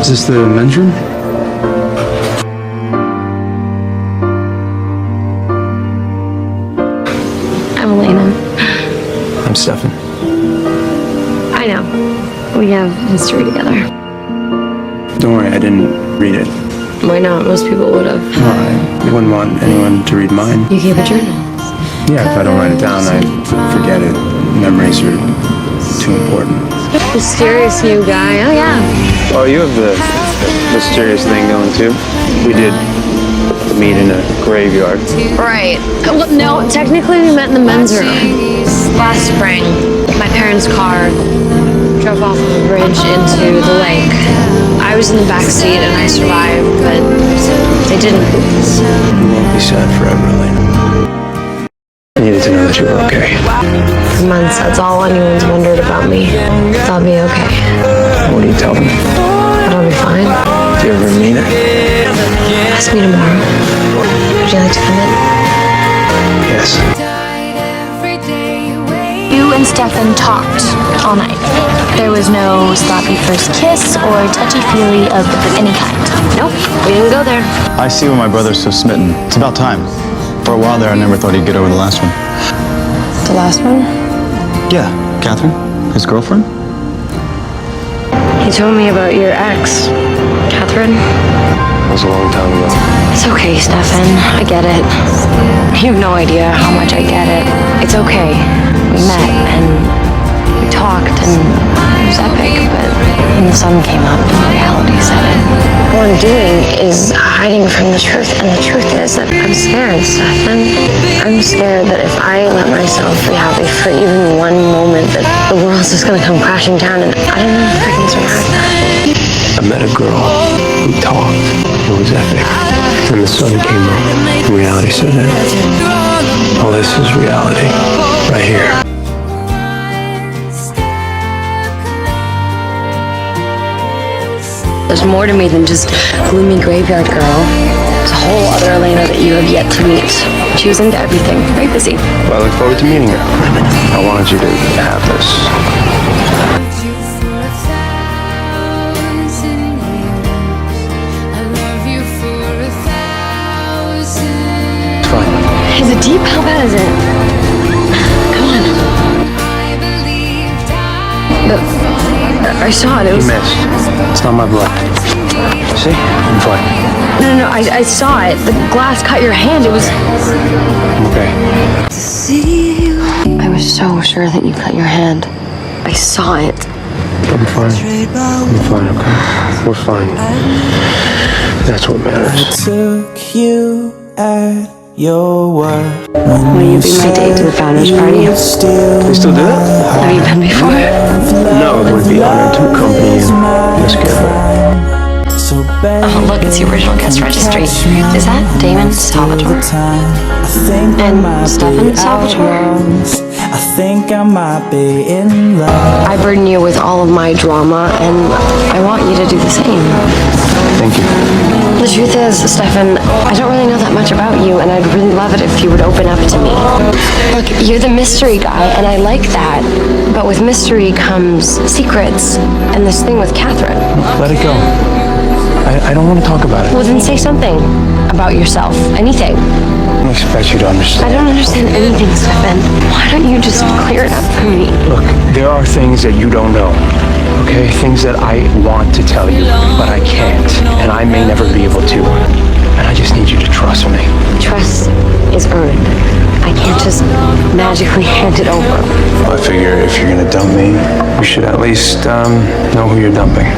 Is this the men's room? I'm Elena. I'm Stefan. I know. We have history together. Don't worry, I didn't read it. Why not? Most people would have. I wouldn't want anyone to read mine. You keep a journal. Yeah, if I don't write it down, I forget it. Memories are too important. Mysterious new guy. Oh, yeah. Oh, you have the mysterious thing going too. We did meet in a graveyard. Right. Well, no, technically we met in the men's room. Last spring, my parents' car drove off of a bridge into the lake. I was in the back seat and I survived, but they didn't. You won't be sad forever, Elena. I needed to know that you were okay. For months, that's all anyone's wondered about me. I'll be okay. What do you tell them? But I'll be fine. Do you ever mean it? Ask me tomorrow. Would you like to come in? Yes. You and Stefan talked all night. There was no sloppy first kiss or touchy-feely of any kind. Nope, we didn't go there. I see why my brother's so smitten. It's about time. For a while there, I never thought he'd get over the last one. The last one? Yeah, Catherine, his girlfriend. He told me about your ex, Catherine. That was a long time ago. It's okay, Stefan. I get it. You have no idea how much I get it. It's okay. We met and we talked and it was epic, but when the sun came up, reality set in. What I'm doing is hiding from the truth, and the truth is that I'm scared, Stefan. I'm scared that if I let myself be happy for even one moment, that the world's just gonna come crashing down, and I don't know if I can survive that. I met a girl. We talked. It was epic. And the sun came up. And reality set in. All this is reality. Right here. There's more to me than just gloomy graveyard girl. There's a whole other Elena that you have yet to meet. She was into everything. Very busy. Well, I look forward to meeting her. I wanted you to have this. It's fine. Is it deep? How bad is it? Come on. I saw it. It was... You missed. It's not my blood. See? I'm fine. No, I saw it. The glass cut your hand. It was... I'm okay. I was so sure that you cut your hand. I saw it. I'm fine. I'm fine, okay? We're fine. That's what matters. Took you at your word. Will you be my date to the founders party? Can we still do that? Have you been before? No, it would be honored to accompany you. Miss Gilbert. Oh, look, it's the original guest registry. Is that Damon Salvatore? And Stefan Salvatore? I think I might be in love. I burden you with all of my drama, and I want you to do the same. Thank you. The truth is, Stefan, I don't really know that much about you, and I'd really love it if you would open up to me. Look, you're the mystery guy, and I like that. But with mystery comes secrets, and this thing with Catherine. Let it go. I don't want to talk about it. Well, then say something about yourself. Anything. I don't expect you to understand. I don't understand anything, Stefan. Why don't you just clear it up for me? Look, there are things that you don't know. Okay? Things that I want to tell you, but I can't. And I may never be able to. And I just need you to trust me. Trust is earned. I can't just magically hand it over. I figure if you're gonna dump me, you should at least know who you're dumping.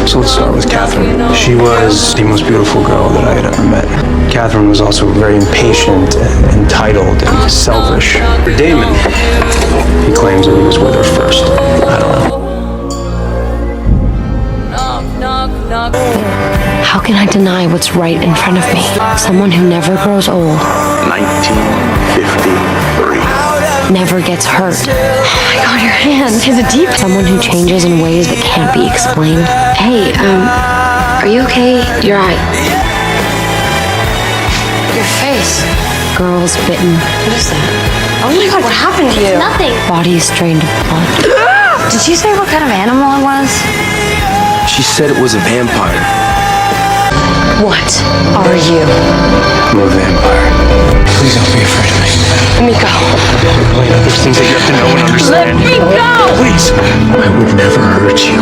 So let's start with Catherine. She was the most beautiful girl that I had ever met. Catherine was also very impatient, entitled, and selfish. For Damon, he claims that he was with her first. I don't know. How can I deny what's right in front of me? Someone who never grows old. 1953. Never gets hurt. Oh my god, your hand. Is it deep? Someone who changes in ways that can't be explained. Hey, are you okay? Your eye. Your face. Girls bitten. What is that? Oh my god, what happened to you? Nothing. Body strained of blood. Did she say what kind of animal it was? She said said it was a vampire. What are you? I'm a vampire. Please don't be afraid of me. Let me go. Elena, there's things that you have to know and understand. Let me go! Please. I would never hurt you.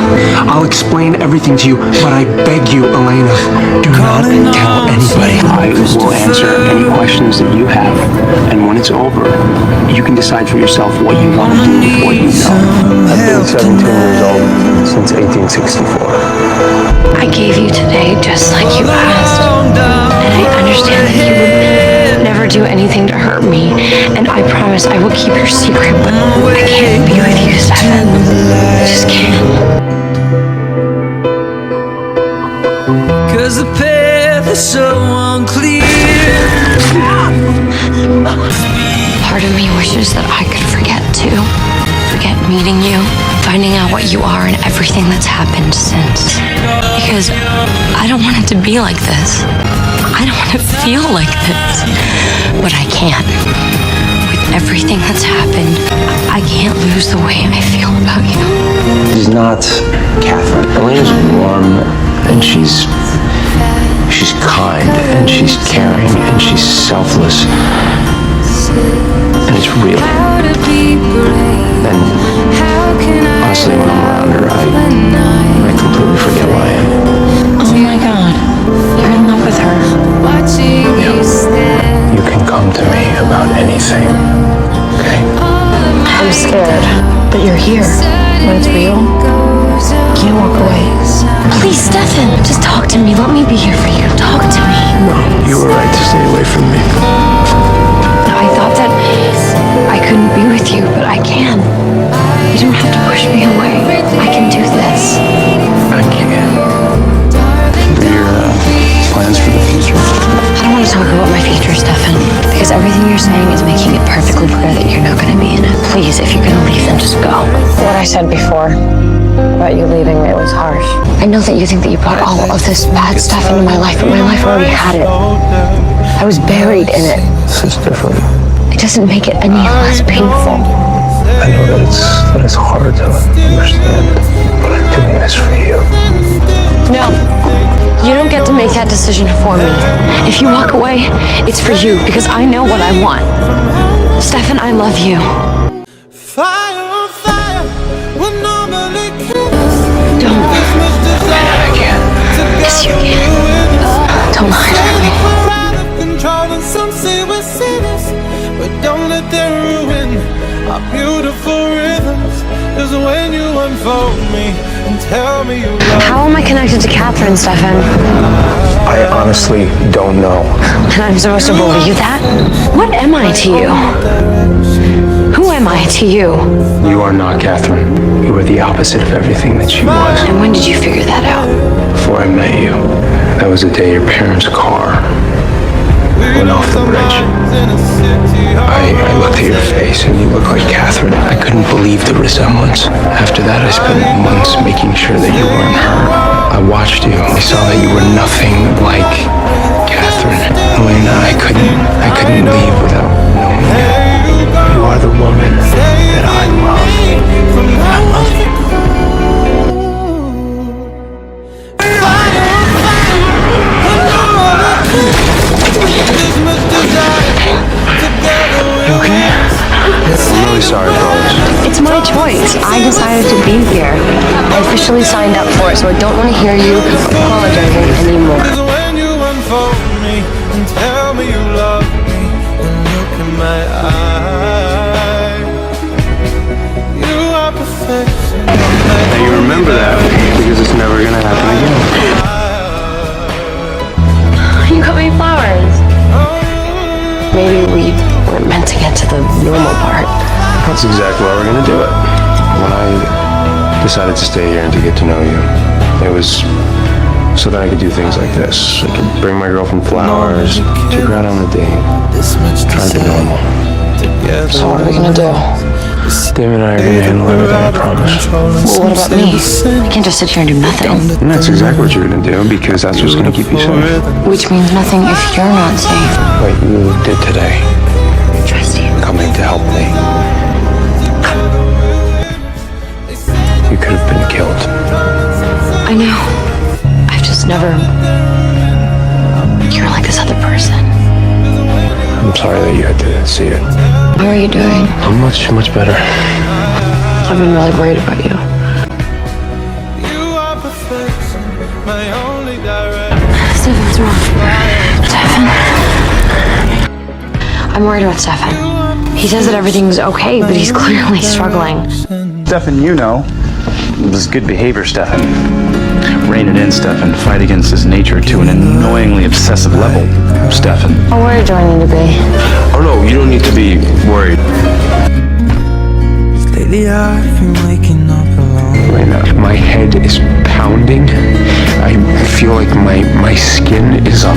I'll explain everything to you, but I beg you, Elena, do not tell anybody. I will answer any questions that you have, and when it's over, you can decide for yourself what you want to do with what you know. I've been 17 years old since 1864. I gave you today just like you asked. And I understand that you would never do anything to hurt me. And I promise I will keep your secret, but I can't be with you, Stefan. I just can't. Cause the path is so unclear. Part of me wishes that I could forget too. Forget meeting you, finding out what you are and everything that's happened since. Because I don't want it to be like this. I don't want to feel like this. But I can't. With everything that's happened, I can't lose the way I feel about you. She's not Catherine. Elena's warm, and she's kind, and she's caring, and she's selfless. And it's real. And honestly, when I'm around her, I completely forget who I am. Oh my God, you're in love with her. You can come to me about anything, okay? I'm scared, but you're here. When it's real, you can't walk away. Please, Stefan, just talk to me. Let me be here for you. Talk to me. No, you were right to stay away from me. I thought that I couldn't be with you, but I can. You don't have to push me away. I can do this. I can't. What are your plans for the future? I don't want to talk about my future, Stefan, because everything you're saying is making it perfectly clear that you're not going to be in it. Please, if you're going to leave, then just go. What I said before about you leaving, it was harsh. I know that you think that you brought all of this bad stuff into my life, but my life already had it. I was buried in it. This is different. It doesn't make it any less painful. I know that it's hard to understand, but I'm doing this for you. No, you don't get to make that decision for me. If you walk away, it's for you, because I know what I want. Stefan, I love you. Fire on fire, we'll normally kill. Don't. I can't. Yes, you can. Don't hide from me. Control and some say we're sinners, but don't let them ruin our beautiful rhythms. Cause when you unfold me and tell me you love How am I connected to Catherine, Stefan? I honestly don't know. And I'm supposed to believe that? What am I to you? Who am I to you? You are not Catherine. You are the opposite of everything that she was. And when did you figure that out? Before I met you, that was the day your parents' car went off the bridge. I looked at your face and you looked like Catherine. I couldn't believe the resemblance. After that, I spent months making sure that you weren't her. I watched you. I saw that you were nothing like Catherine. Elena, I couldn't leave without knowing you. You are the woman that I love. I love you. You okay? I'm really sorry for all this. It's my choice. I decided to be here. I officially signed up for it, so I don't want to hear you apologizing anymore. when you unfold me and tell me you love me and look in my eyes. You are perfection. Now you remember that because it's never gonna happen again. You got me flowers. Maybe we weren't meant to get to the normal part. That's exactly why we're gonna do it. When I decided to stay here and to get to know you, it was so that I could do things like this. I could bring my girlfriend flowers, take her out on a date, try to be normal. So what are we gonna do? Dave and I are gonna handle everything, I promise. Well, what about me? I can't just sit here and do nothing. And that's exactly what you're gonna do because that's what's gonna keep you safe. Which means nothing if you're not safe. What you did today, Trust you. coming to help me. You could have been killed. I know. never... You were like this other person. I'm sorry that you had to see it. How are you doing? I'm much better. I've been really worried about you. You are perfection, my only direction. Stefan, what's wrong? Stefan? I'm worried about Stefan. He says that everything's okay, but he's clearly struggling. Stefan, you know. It was good behavior, Stefan. Rein it in, Stefan. Fight against his nature to an annoyingly obsessive level, Stefan. How worried do I need to be? Oh no, you don't need to be worried. Lately I've been waking up alone. Elena, my head is pounding. I feel like my skin is on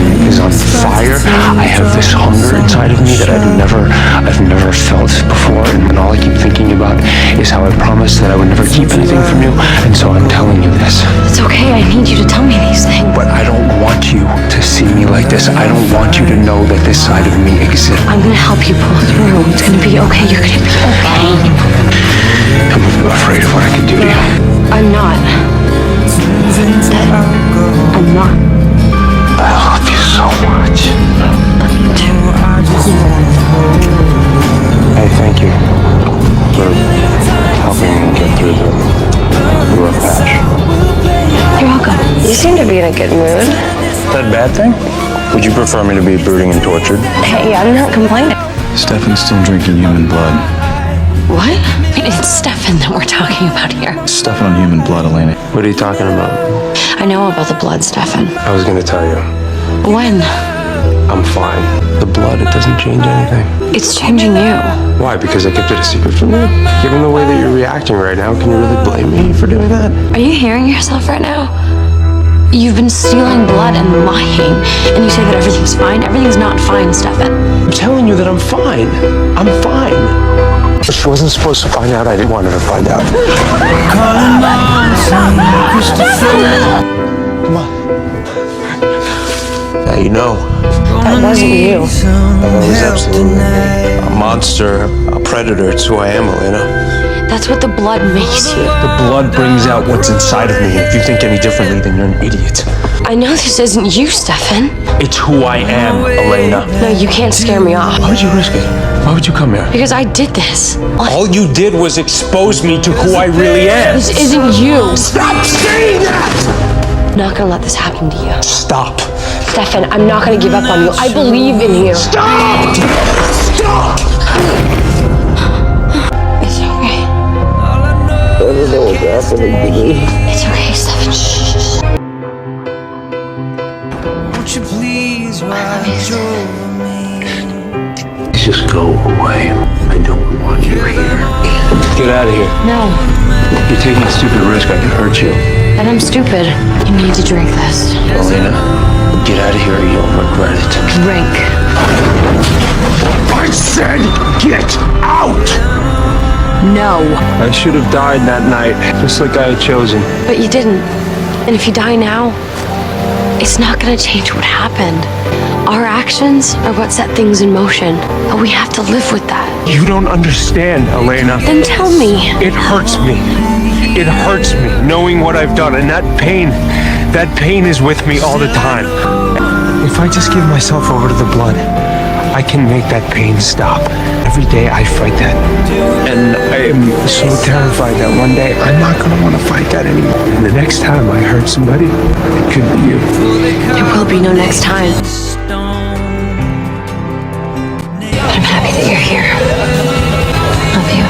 fire. I have this hunger inside of me that I've never felt before, and all I keep thinking about is how I promised that I would never keep anything from you, and so I'm telling you this. It's okay, I need you to tell me these things. But I don't want you to see me like this. I don't want you to know that this side of me exists. I'm gonna help you pull through. It's gonna be okay. You're gonna be okay. I'm afraid of what I can do to you. I'm not. I'm not. I love you so much. Hey, thank you for helping me get through the rough patch. You're welcome. You seem to be in a good mood. Is that a bad thing? Would you prefer me to be brooding and tortured? Hey, I'm not complaining. Stefan's still drinking human blood. What? It's Stefan that we're talking about here. Stefan on human blood, Elena. What are you talking about? I know about the blood, Stefan. I was gonna tell you. When? I'm fine. The blood, it doesn't change anything. It's changing you. Why? Because I kept it a secret from you? Given the way that you're reacting right now, can you really blame me for doing that? Are you hearing yourself right now? You've been stealing blood and lying, and you say that everything's fine. Everything's not fine, Stefan. I'm telling you that I'm fine. I'm fine. If she wasn't supposed to find out, I didn't want her to find out. Come on. Now you know. That wasn't you. That was absolutely me. A monster, a predator. It's who I am, Elena. That's what the blood makes you. The blood brings out what's inside of me. If you think any differently, then you're an idiot. I know this isn't you, Stefan. It's who I am, Elena. No, you can't scare me off. Why would you risk it? Why would you come here? Because I did this. All you did was expose me to who I really am. This isn't you. Stop saying that! I'm not gonna let this happen to you. Stop. Stefan, I'm not gonna give up on you. I believe in you. Stop! Stop! It's okay. I don't know what's happening to me. It's okay, Stefan. Shh. Won't you please watch over me? Just go away. I don't want you here. Get out of here. No, You're taking a stupid risk. I could hurt you. and I'm stupid. You need to drink this. Elena, get out of here or you'll regret it. Drink. I said get out! No. I should have died that night, just like I had chosen. But you didn't. And if you die now, it's not gonna change what happened. Our actions are what set things in motion, but we have to live with that. You don't understand, Elena. Then tell me. It hurts me. It hurts me knowing what I've done, and that pain is with me all the time. If I just give myself over to the blood, I can make that pain stop. Every day I fight that. And I am so terrified that one day I'm not going to want to fight that anymore. And the next time I hurt somebody, it could be you. There will be no next time. But I'm happy that you're here. Love you.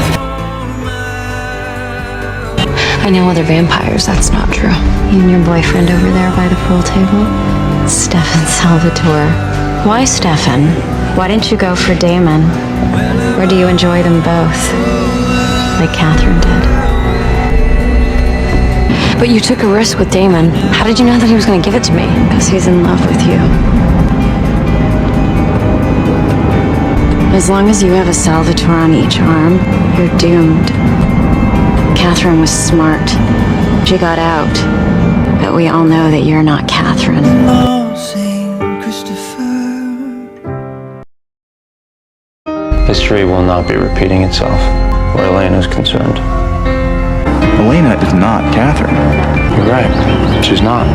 I know other vampires, that's not true. You and your boyfriend over there by the pool table? Stefan Salvatore. Why Stefan? Why didn't you go for Damon? Or do you enjoy them both? Like Catherine did. But you took a risk with Damon. How did you know that he was going to give it to me? Because he's in love with you. As long as you have a Salvatore on each arm, you're doomed. Catherine was smart. She got out. But we all know that you're not Catherine. History will not be repeating itself where Elena is concerned. Elena is not Catherine. You're right. She's not.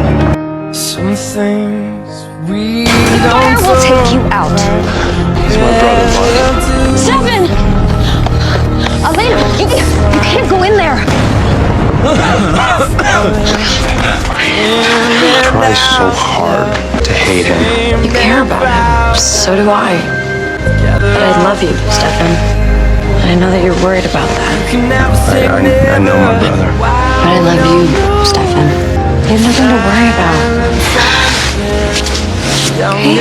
So some things we I don't will take you out. He's my brother, Mark. Stefan! Elena, you can't go in there. Try so hard to hate him. You care about him. So do I. But I love you, Stefan. And I know that you're worried about that. I know my brother. But I love you, Stefan. You have nothing to worry about. Okay?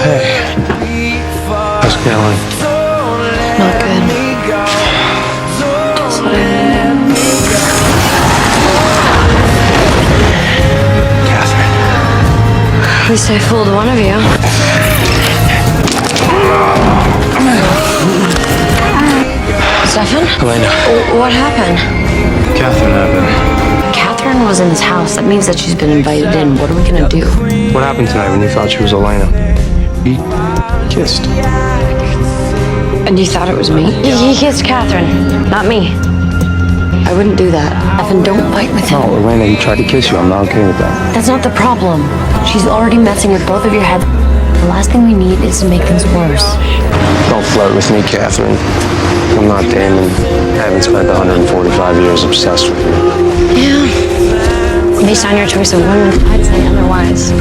Hey. How's it going? Not good. That's what I mean. Catherine. At least I fooled one of you. Stefan? Elena. What happened? Catherine happened. Catherine was in his house. That means that she's been invited in. What are we gonna do? What happened tonight when you thought she was Elena? He kissed. And you thought it was me? He kissed Catherine, not me. I wouldn't do that. Stefan, don't fight with him. No, Elena, he tried to kiss you. I'm not okay with that. That's not the problem. She's already messing with both of your heads. The last thing we need is to make things worse. Don't flirt with me, Catherine. I'm not Damon. I haven't spent 145 years obsessed with you. Yeah. Based on your choice of women, I'd say otherwise.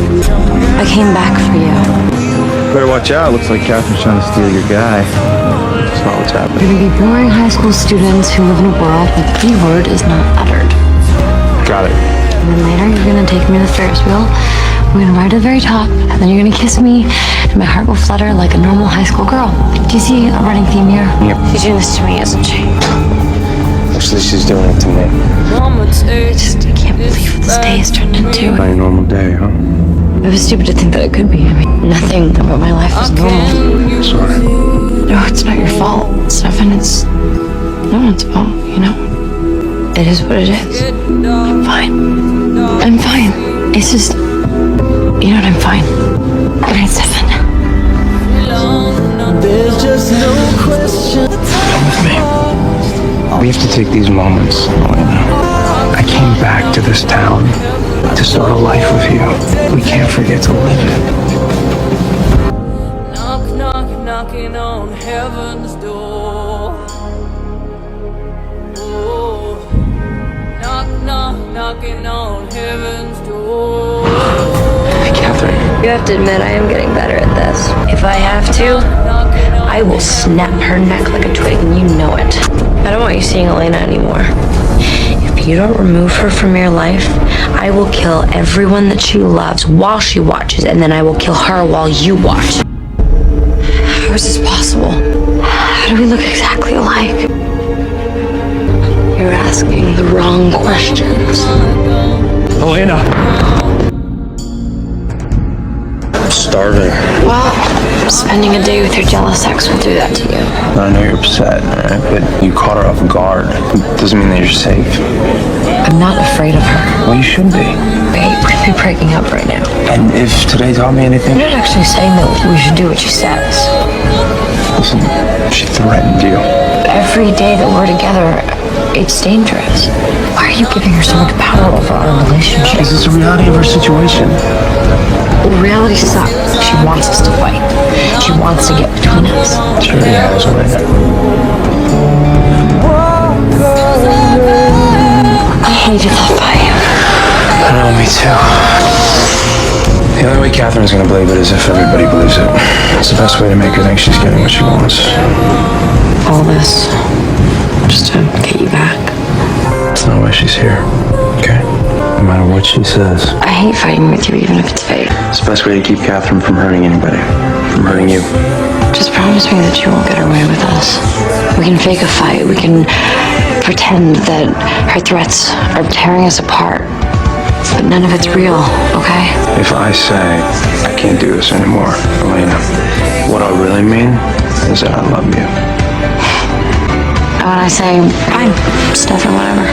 I came back for you. Better watch out. Looks like Catherine's trying to steal your guy. That's not what's happening. We're gonna be boring high school students who live in a world where the B word is not uttered. Got it. And then later, you're gonna take me to the Ferris wheel. We're gonna ride to the very top, and then you're gonna kiss me, and my heart will flutter like a normal high school girl. Do you see a running theme here? Yep. She's doing this to me, isn't she? Actually, she's doing it to me. I can't believe what this day has turned into. Not a normal day, huh? It was stupid to think that it could be. I mean, nothing about my life is normal. Sorry. No, it's not your fault, Stefan. It's no one's fault, you know? It is what it is. I'm fine. I'm fine. It's just, you know what, I'm fine. Good night, Stefan. There's just no question. Come with me. We have to take these moments, Elena. I came back to this town to start a life with you. We can't forget to live it. Knock, knock, knocking on heaven's door. Oh, knock, knock, knocking on heaven's door. Catherine. You have to admit, I am getting better at this. If I have to, I will snap her neck like a twig, and you know it. I don't want you seeing Elena anymore. If you don't remove her from your life, I will kill everyone that she loves while she watches, and then I will kill her while you watch. How is this possible? How do we look exactly alike? You're asking the wrong questions. Elena. I'm starving. Well, spending a day with your jealous ex will do that to you. I know you're upset, alright? But you caught her off guard. It doesn't mean that you're safe. I'm not afraid of her. Well, you should be. Babe, we're gonna be breaking up right now. And if today taught me anything, I'm not actually saying that we should do what she says. listen, she threatened you. Every day that we're together, it's dangerous. Why are you giving her so much power over our relationship? Because it's the reality of her situation. Reality sucks. She wants us to fight. She wants to get between us. She already has, Elena. I hated that fight. I know, me too. The only way Catherine's gonna believe it is if everybody believes it. It's the best way to make her think she's getting what she wants. All this, just to get you back. That's not why she's here, okay? No matter what she says. I hate fighting with you, even if it's fake. It's the best way to keep Catherine from hurting anybody. From hurting you. Just promise me that you won't get her way with us. We can fake a fight. We can pretend that her threats are tearing us apart. But none of it's real, okay? If I say I can't do this anymore, Elena, what I really mean is that I love you. And when I say, fine, Stefan, whatever,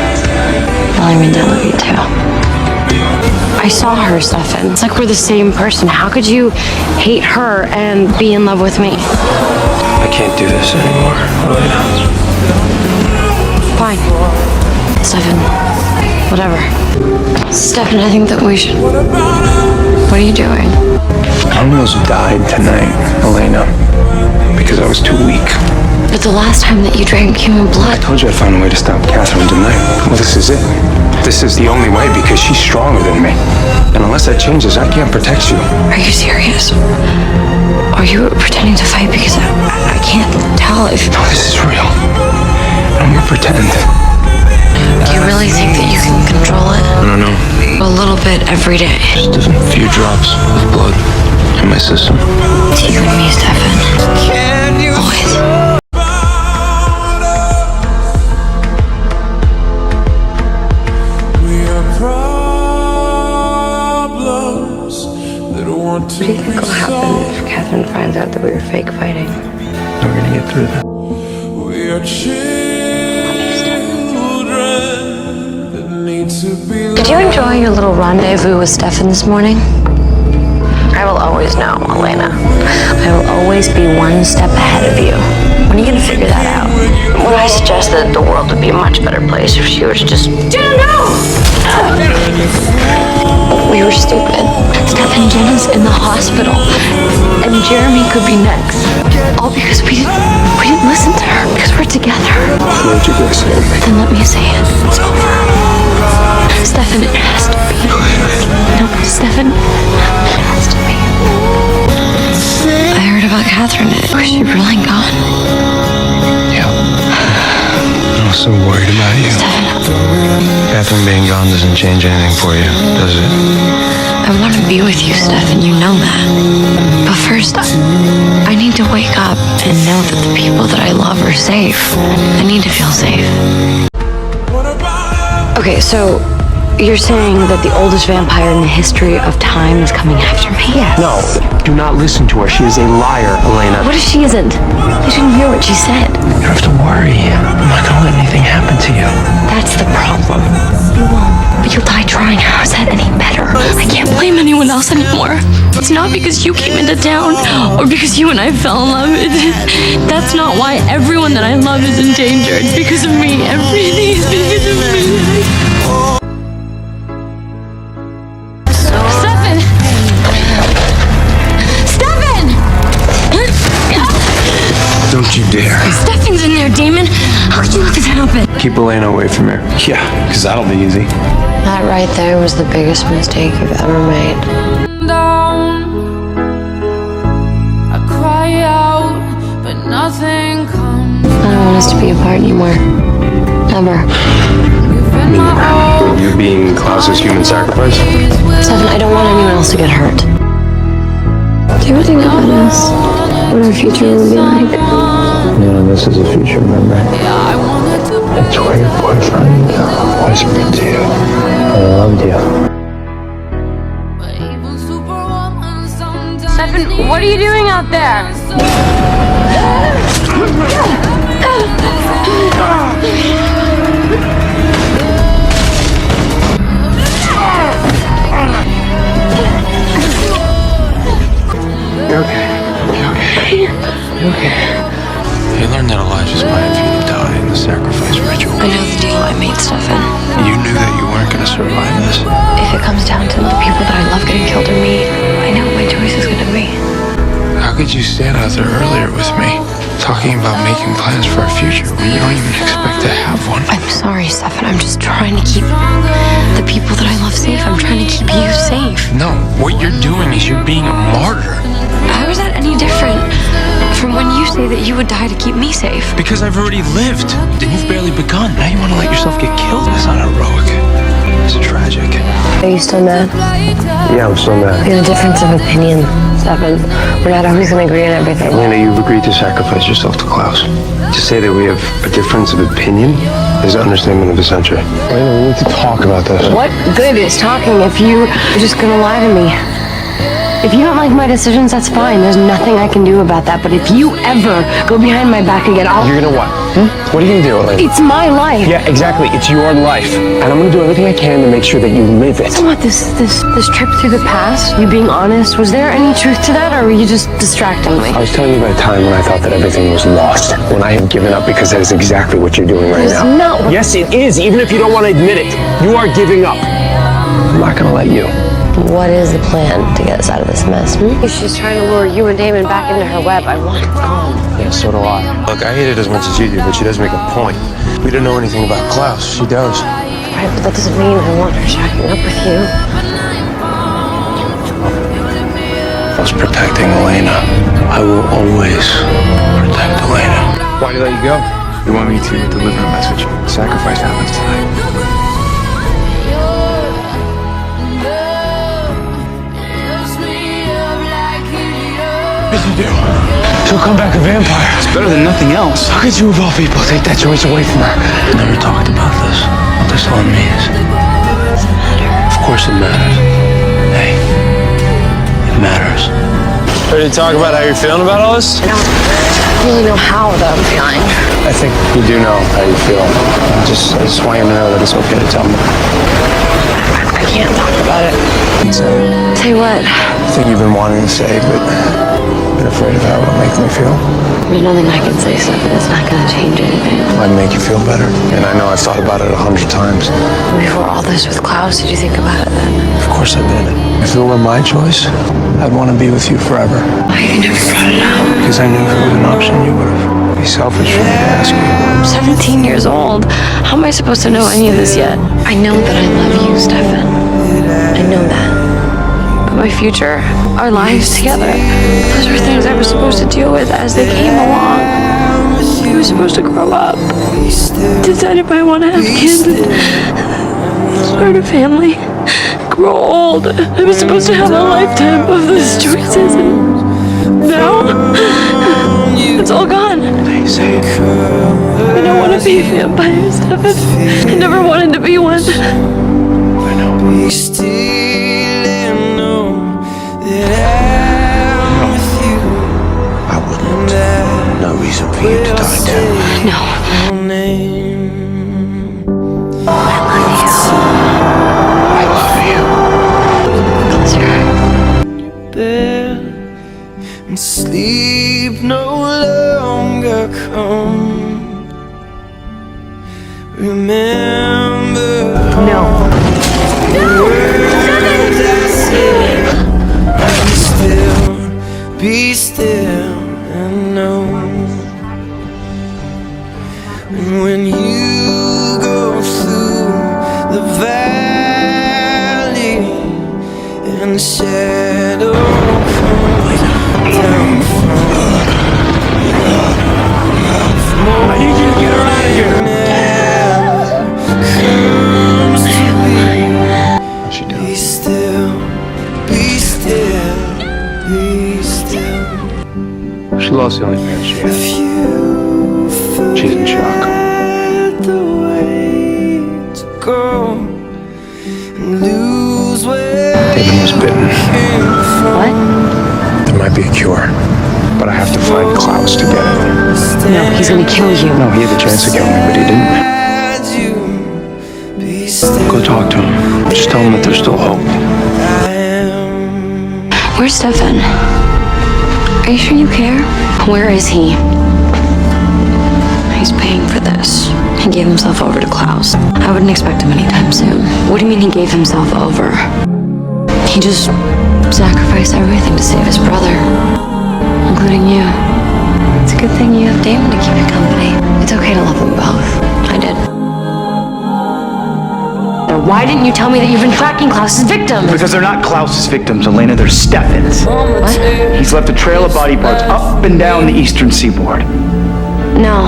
I mean I love you too. I saw her, Stefan. It's like we're the same person. How could you hate her and be in love with me? I can't do this anymore, Elena. Fine. Stefan, Whatever. Stefan, I think that we should... What are you doing? I almost died tonight, Elena, because I was too weak. But the last time that you drank human I blood... told you I'd find a way to stop Catherine tonight. Well, this is it. This is the only way because she's stronger than me. And unless that changes, I can't protect you. Are you serious? Are you pretending to fight? Because I can't tell if... No, this is real. I'm gonna pretend. Do you really think that you can control it? I don't know. A little bit every day. Just a few drops of blood in my system. It's you and me, Stefan. Always. What do you think will happen if Catherine finds out that we were fake fighting? We're gonna get through that. We are children that need to be Did you enjoy your little rendezvous with Stefan this morning? I will always know, Elena. I will always be one step ahead of you. When are you gonna figure that out? When I suggested that the world would be a much better place if she was just... We were stupid. Stefan Jenna's in the hospital. And Jeremy could be next. All because we didn't listen to her. Because we're together. What you guys say? Then let me say it. It's over. Stefan, it has to be. No, Stefan, it has to be. I heard about Catherine. Was she really gone? Yeah. I was so worried about you. Catherine being gone doesn't change anything for you, does it? I want to be with you, Stefan. You know that. But first, I need to wake up and know that the people that I love are safe. I need to feel safe. Okay, so you're saying that the oldest vampire in the history of time is coming after me? Yes. No, do not listen to her. She is a liar, Elena. What if she isn't? I didn't hear what she said. You don't have to worry. I'm not gonna let anything happen to you. That's the problem. You won't. But you'll die trying. How is that any better? I can't blame anyone else anymore. It's not because you came into town or because you and I fell in love. That's not why everyone that I love is in danger. It's because of me. Everything is because of me. Stefan! Stefan! Don't you dare. Stefan's in there, Damon. How'd you let this happen? Keep Elena away from here. Yeah, because that'll be easy. That right there was the biggest mistake you've ever made. Down, I cry out, but nothing comes. I don't want us to be apart anymore. Ever. You being Klaus's human sacrifice? Stefan, I don't want anyone else to get hurt. Do you ever think about us? What our future will be like? Yeah, this is a future, remember? That's why your boyfriend whispered to you. I loved you. Stefan, what are you doing out there? You're okay. You're okay. You're okay. You learned that Elijah's plan for you to die in the sacrifice ritual. I know the deal I made, Stefan. You knew that you weren't going to survive this. If it comes down to the people that I love getting killed or me, I know what my choice is gonna be. How could you stand out there earlier with me, talking about making plans for our future when you don't even expect to have one? I'm sorry, Stefan. I'm just trying to keep the people that I love safe. I'm trying to keep you safe. No, what you're doing is you're being a martyr. How is that any different from when you say that you would die to keep me safe? Because I've already lived, and you've barely begun. Now you want to let yourself get killed? That's not heroic. It's tragic. Are you still mad? Yeah, I'm still mad. We have a difference of opinion, Stefan. We're not always going to agree on everything. Elena, you've agreed to sacrifice yourself to Klaus. To say that we have a difference of opinion is an understatement of the century. Elena, we need to talk about this. What good is talking if you're just going to lie to me? If you don't like my decisions, that's fine. There's nothing I can do about that. But if you ever go behind my back again, You're gonna what? What are you gonna do, Elena? It's my life. Yeah, exactly. It's your life. And I'm gonna do everything I can to make sure that you live it. So what, this trip through the past, you being honest, was there any truth to that, or were you just distracting me? I was telling you about a time when I thought that everything was lost. When I had given up, because that is exactly what you're doing right It's now. not what- Yes, it is. Even if you don't want to admit it, you are giving up. I'm not gonna let you. What is the plan to get us out of this mess? She's trying to lure you and Damon back into her web. I want it gone. Yeah, so do I. Look, I hate it as much as you do, but she does make a point. We don't know anything about Klaus. She does. Right, but that doesn't mean I want her shacking up with you. I was protecting Elena. I will always protect Elena. Why did I let you go? You want me to deliver a message. Sacrifice happens tonight. What did you do? She'll come back a vampire. It's better than nothing else. How could you, of all people, take that choice away from her? I never talked about this. What this all means. Does it matter? Of course it matters. Hey, it matters. Ready to talk about how you're feeling about all this? I don't really know how that I'm feeling. I think you do know how you feel. I just want you to know that it's okay to tell me. I can't talk about it. Say what? I think you've been wanting to say, but I've been afraid of how it'll make me feel. There's nothing I can say, Stefan. It's not going to change anything. Might make you feel better. And I know I've thought about it 100 times. Before all this with Klaus, did you think about it then? Of course I did. If it were my choice, I'd want to be with you forever. Why you never brought it up? Because I knew if it was an option, you would have. It'd be selfish for me to ask you. I'm 17 years old. How am I supposed to know any of this yet? I know that I love you, Stefan. I know that. But my future, our lives together, those were things I was supposed to deal with as they came along. I was supposed to grow up, decide if I want to have kids, start a family, grow old. I was supposed to have a lifetime of those choices, and now it's all gone. Say it. I don't want to be a vampire, Stefan. I never wanted to be one. I know. Be still and know that I'm with you. I wouldn't. No reason for you to die too. No. I love you. Close your eyes. Bed and sleep no longer come. Remember No. be still and know. And when you go through the valley and the shadow comes down from I need you to get her out of here. comes to What's she doing? be still, be still, be still. She lost the only parents she had. If you She's in shock. forget the way to go and lose where Damon was bitten. What? There might be a cure, but I have to find Klaus to get it. No, he's gonna kill you. No, he had the chance to kill me, but he didn't. had you. Be still. Go talk to him. Just tell him that there's still hope. I am. Where's Stefan? Are you sure you care? Where is he? He's paying for this. He gave himself over to Klaus. I wouldn't expect him anytime soon. What do you mean he gave himself over? He just sacrificed everything to save his brother, including you. It's a good thing you have Damon to keep you company. It's okay to love them both. I did. Then why didn't you tell me that you've been tracking Klaus's victims? Because they're not Klaus's victims, Elena, they're Stefan's. What? He's left a trail of body parts up and down the eastern seaboard. No,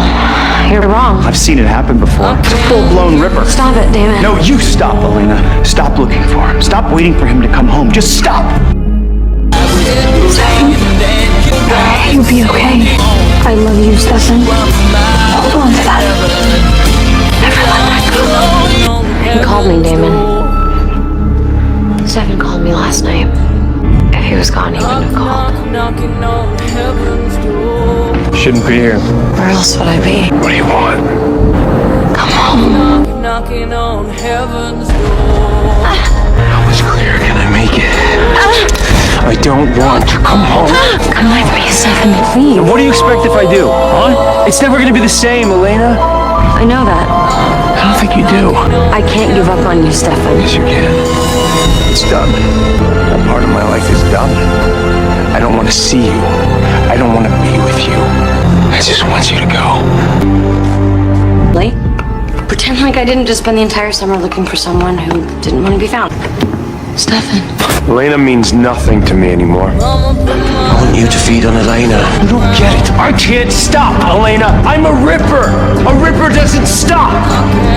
you're wrong. I've seen it happen before. It's a full-blown ripper. Stop it, Damon. No, you stop, Elena. Stop looking for him. Stop waiting for him to come home. Just stop. You'll be okay. I love you, Stefan. Hold on to that. Never let that go. He called me, Damon. Stefan called me last night. He was gone, he wouldn't have called. Knocking on heaven's door. Shouldn't be here. Where else would I be? What do you want? Come home. Knocking on heaven's door. How much clearer can I make it? I don't want to come home. Come with me, Stefan, please. What do you expect if I do, huh? It's never gonna be the same, Elena. I know that. I don't think you do. I can't give up on you, Stefan. Yes, you can. It's done. That part of my life is done. I don't want to see you. I don't want to be with you. I just want you to go. Late? Pretend like I didn't just spend the entire summer looking for someone who didn't want to be found. Stefan. Elena means nothing to me anymore. I want you to feed on Elena. You don't get it. I can't stop, Elena. I'm a ripper. A ripper doesn't stop.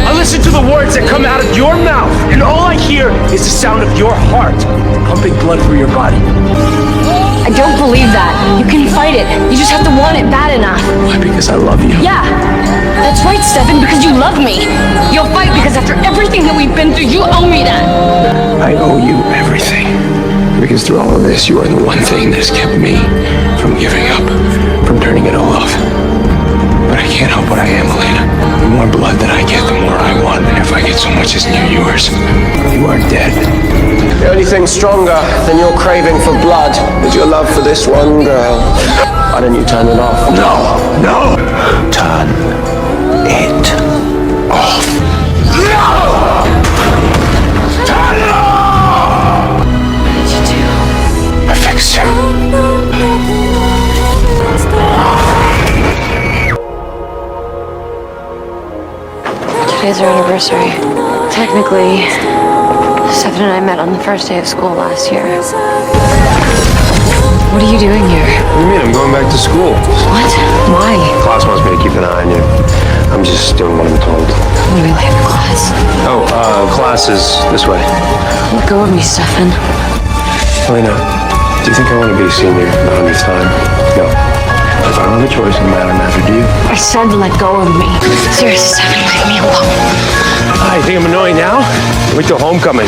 I listen to the words that come out of your mouth, and all I hear is the sound of your heart pumping blood through your body. I don't believe that. You can fight it. You just have to want it bad enough. Why? Because I love you. Yeah. That's right, Stefan, because you love me. You'll fight because after everything that we've been through, you owe me that. I owe you everything. Because through all of this, you are the one thing that has kept me from giving up, from turning into love. But I can't help what I am, Elena. The more blood that I get, the more I want. And if I get so much as near yours, you are dead. The only thing stronger than your craving for blood is your love for this one girl. Why don't you turn it off? No, no. Turn it off. No! Turn it off! What did you do? I fixed him. Today's our anniversary. Technically, Stefan and I met on the first day of school last year. What are you doing here? What do you mean? I'm going back to school. What? Why? Class wants me to keep an eye on you. I'm just doing what I'm told. I'm gonna be late for class. Oh, class is this way. Let go of me, Stefan. Elena, do you think I want to be a senior the 100th time? No. If I don't have a choice, no matter do you? I said let go of me. Seriously, Stefan, leave me alone. You think I'm annoying now? Wait till homecoming.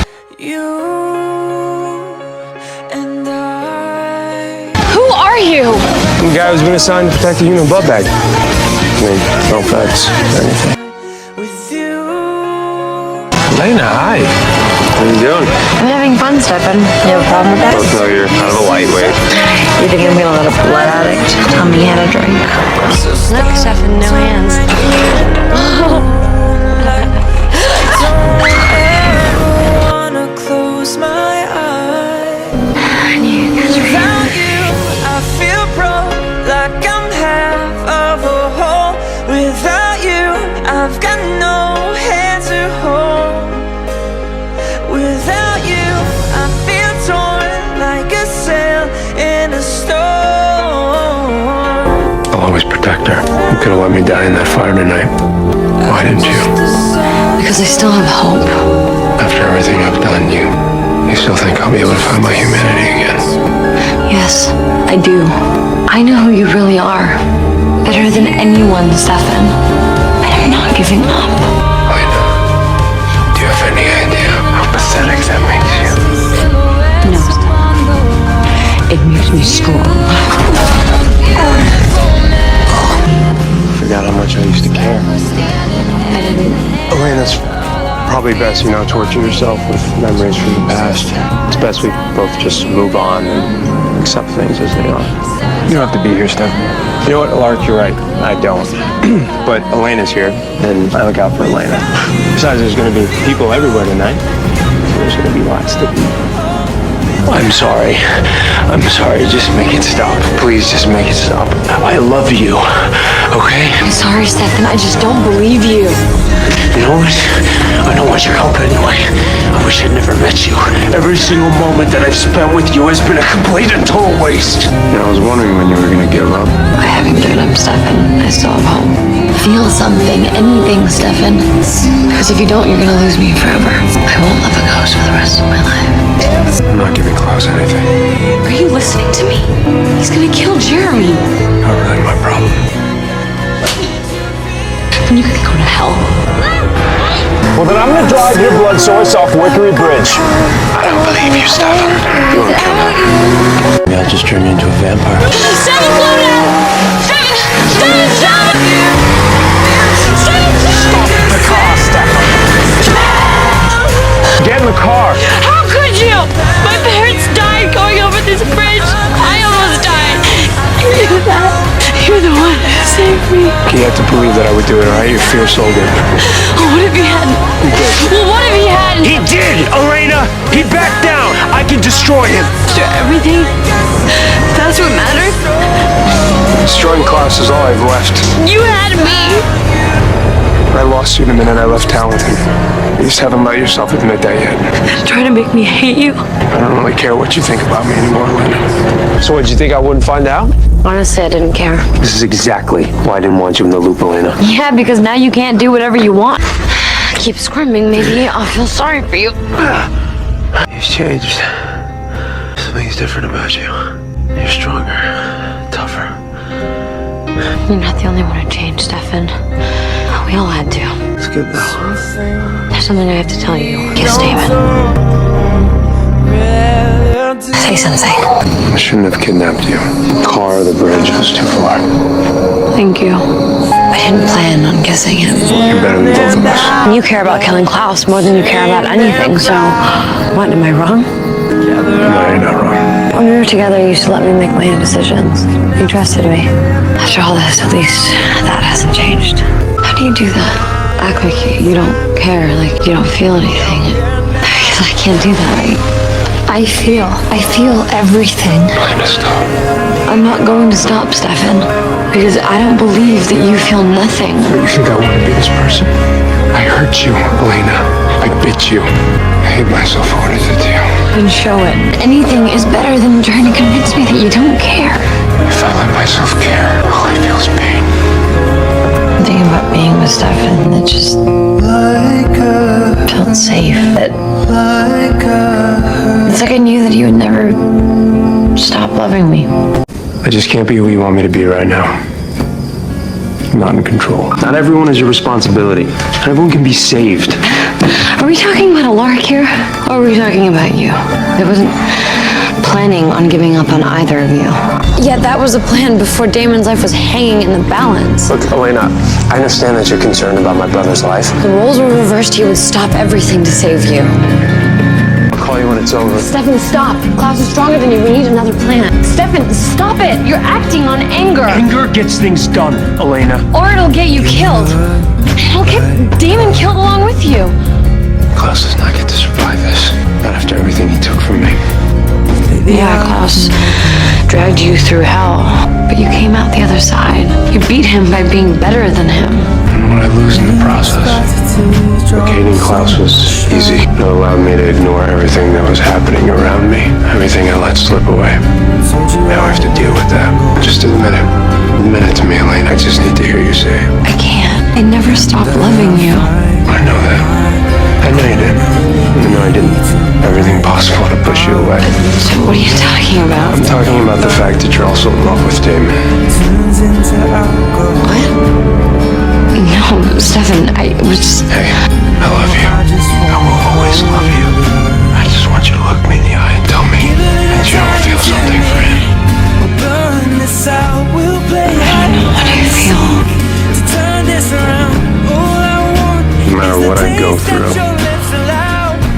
Who are you? I'm the guy who's been assigned to protect the human blood bag. I mean, no offense or anything. Elena, hi. How you doing? I'm having fun, Stefan. You have a problem with that? Both know you're kind of a lightweight. You think I'm gonna let a blood addict tell me how to drink? Look, Stefan, no hands. Protect her. You could have let me die in that fire tonight. Why didn't you? Because I still have hope. After everything I've done, you still think I'll be able to find my humanity again? Yes, I do. I know who you really are. Better than anyone, Stefan. And I'm not giving up. Elena, do you have any idea how pathetic that makes you? No, Stefan. It makes me strong. Forgot how much I used to care. I didn't. Elena's probably best, torture yourself with memories from the past. It's best we both just move on and accept things as they are. You don't have to be here, Steph. You know what, Lark, you're right. I don't. But Elena's here, and I look out for Elena. Besides, there's going to be people everywhere tonight. There's going to be lots to eat. I'm sorry. I'm sorry. Just make it stop. Please, just make it stop. I love you. Okay? I'm sorry, Stefan. I just don't believe you. You know what? I don't want your help anyway. I wish I'd never met you. Every single moment that I've spent with you has been a complete and total waste. I was wondering when you were going to give up. I haven't given up, Stefan. I still have hope. Feel something, anything, Stefan. Because if you don't, you're going to lose me forever. I won't love a ghost for the rest of my life. I'm not giving Klaus anything. Are you listening to me? He's going to kill Jeremy. Not really my problem. Then you can go to hell. Well, then I'm gonna drive your blood source off Wickery Bridge. I don't believe you, Stefan. You won't kill me. Maybe I'll just turn you into a vampire. Stefan, slow down! Stefan! Stefan, stop! Stop the car, Stefan. Get in the car. How could you? My parents died going over this bridge. I almost died. You do that. You're the one who saved me. You have to believe that I would do it, alright? Your fear sold it. What if he hadn't? Well, what if he hadn't? He did, Elena. He backed down. I can destroy him. After everything, that's what mattered. Destroying Klaus is all I've left. You had me. I lost you the minute I left town with him. You just haven't let yourself admit that yet. Trying to make me hate you. I don't really care what you think about me anymore, Elena. So what, did you think I wouldn't find out? Honestly, I didn't care. This is exactly why I didn't want you in the loop, Elena. Yeah, because now you can't do whatever you want. Keep squirming, maybe I'll feel sorry for you. You've changed. Something's different about you. You're stronger, tougher. You're not the only one who changed, Stefan. We all had to. It's good though. There's something I have to tell you. Kiss Damon. Say something. I shouldn't have kidnapped you. The car or the bridge was too far. Thank you. I didn't plan on kissing him. You're better than both of us. You care about killing Klaus more than you care about anything, so what, am I wrong? No, you're not wrong. When we were together, you used to let me make my own decisions. You trusted me. After all this, at least that hasn't changed. How do you do that? Act like you don't care, like you don't feel anything. Because I can't do that. I feel everything. Elena, stop. I'm not going to stop, Stefan. Because I don't believe that you feel nothing. You think I want to be this person? I hurt you, Elena. I bit you. I hate myself for what I did to you. Then show it. Anything is better than trying to convince me that you don't care. If I let myself care, all I feel is pain. I'm thinking about being with Stefan, that just felt safe. It's like I knew that you would never stop loving me. I just can't be who you want me to be right now. I'm not in control. Not everyone is your responsibility. Not everyone can be saved. Are we talking about a lark here? Or are we talking about you? I wasn't planning on giving up on either of you. Yet that was a plan before Damon's life was hanging in the balance. Look, Elena, I understand that you're concerned about my brother's life. The roles were reversed, he would stop everything to save you. I'll call you when it's over. Stefan, stop. Klaus is stronger than you. We need another plan. Stefan, stop it. You're acting on anger. Anger gets things done, Elena. Or it'll get you killed. It'll get Damon killed along with you. Klaus does not get to survive this. Not after everything he took from me. Yeah, Klaus dragged you through hell, but you came out the other side. You beat him by being better than him. And what I lose in the process. But hating Klaus was easy. It allowed me to ignore everything that was happening around me. Everything I let slip away. Now I have to deal with that. Just admit it. Admit it to me, Elena. I just need to hear you say it. I can't. I never stopped loving you. I know that. I know you did. I know I didn't everything possible to push you away. So what are you talking about? I'm talking about the fact that you're also in love with Damon. What? No, Stefan, I was... Hey, I love you. I will always love you. I just want you to look me in the eye and tell me that you don't feel something for him. I don't know what I feel. No matter what I go through,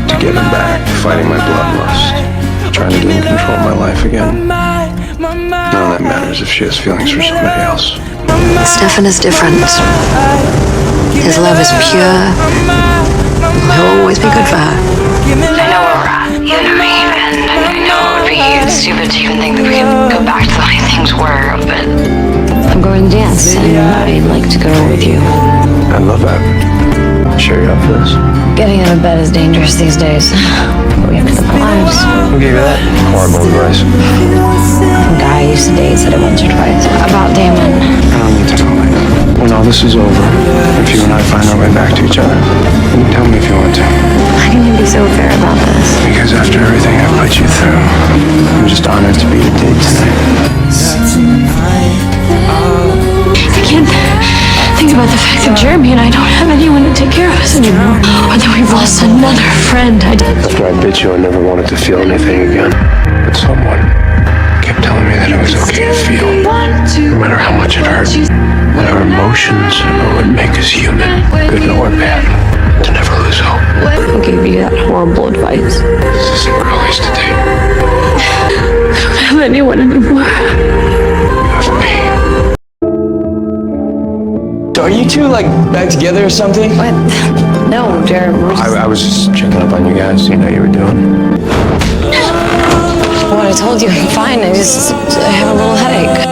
to get him back, fighting my bloodlust, trying to gain control of my life again. None of that matters if she has feelings for somebody else. Stefan is different. His love is pure. He'll always be good for her. I know where we're at, you and me, and I know it would be stupid to even think that we could go back to the way things were, but I'm going to dance, and I'd like to go with you. I love that. Sure you're up for this? Getting out of bed is dangerous these days. We have to live our lives. Who gave you that horrible advice? A guy I used to date said it once or twice. About Damon. I don't need to know right now. When all this is over, if you and I find our way back to each other, you can tell me if you want to. How can you be so fair about this? Because after everything I put you through, I'm just honored to be your date tonight. I can't think about the fact that Jeremy and I don't have anyone to take care of us anymore. friend. After I bit you, I never wanted to feel anything again. But someone kept telling me that it was okay to feel, no matter how much it hurt. That our emotions are what make us human, good or bad. To never lose hope. Who gave you that horrible advice? This isn't where I used to date. I don't have anyone anymore. You have me. Are you two, like, back together or something? What? No, Jared. I was just checking up on you guys, seeing how you were doing. What I told you, I'm fine. I have a little headache.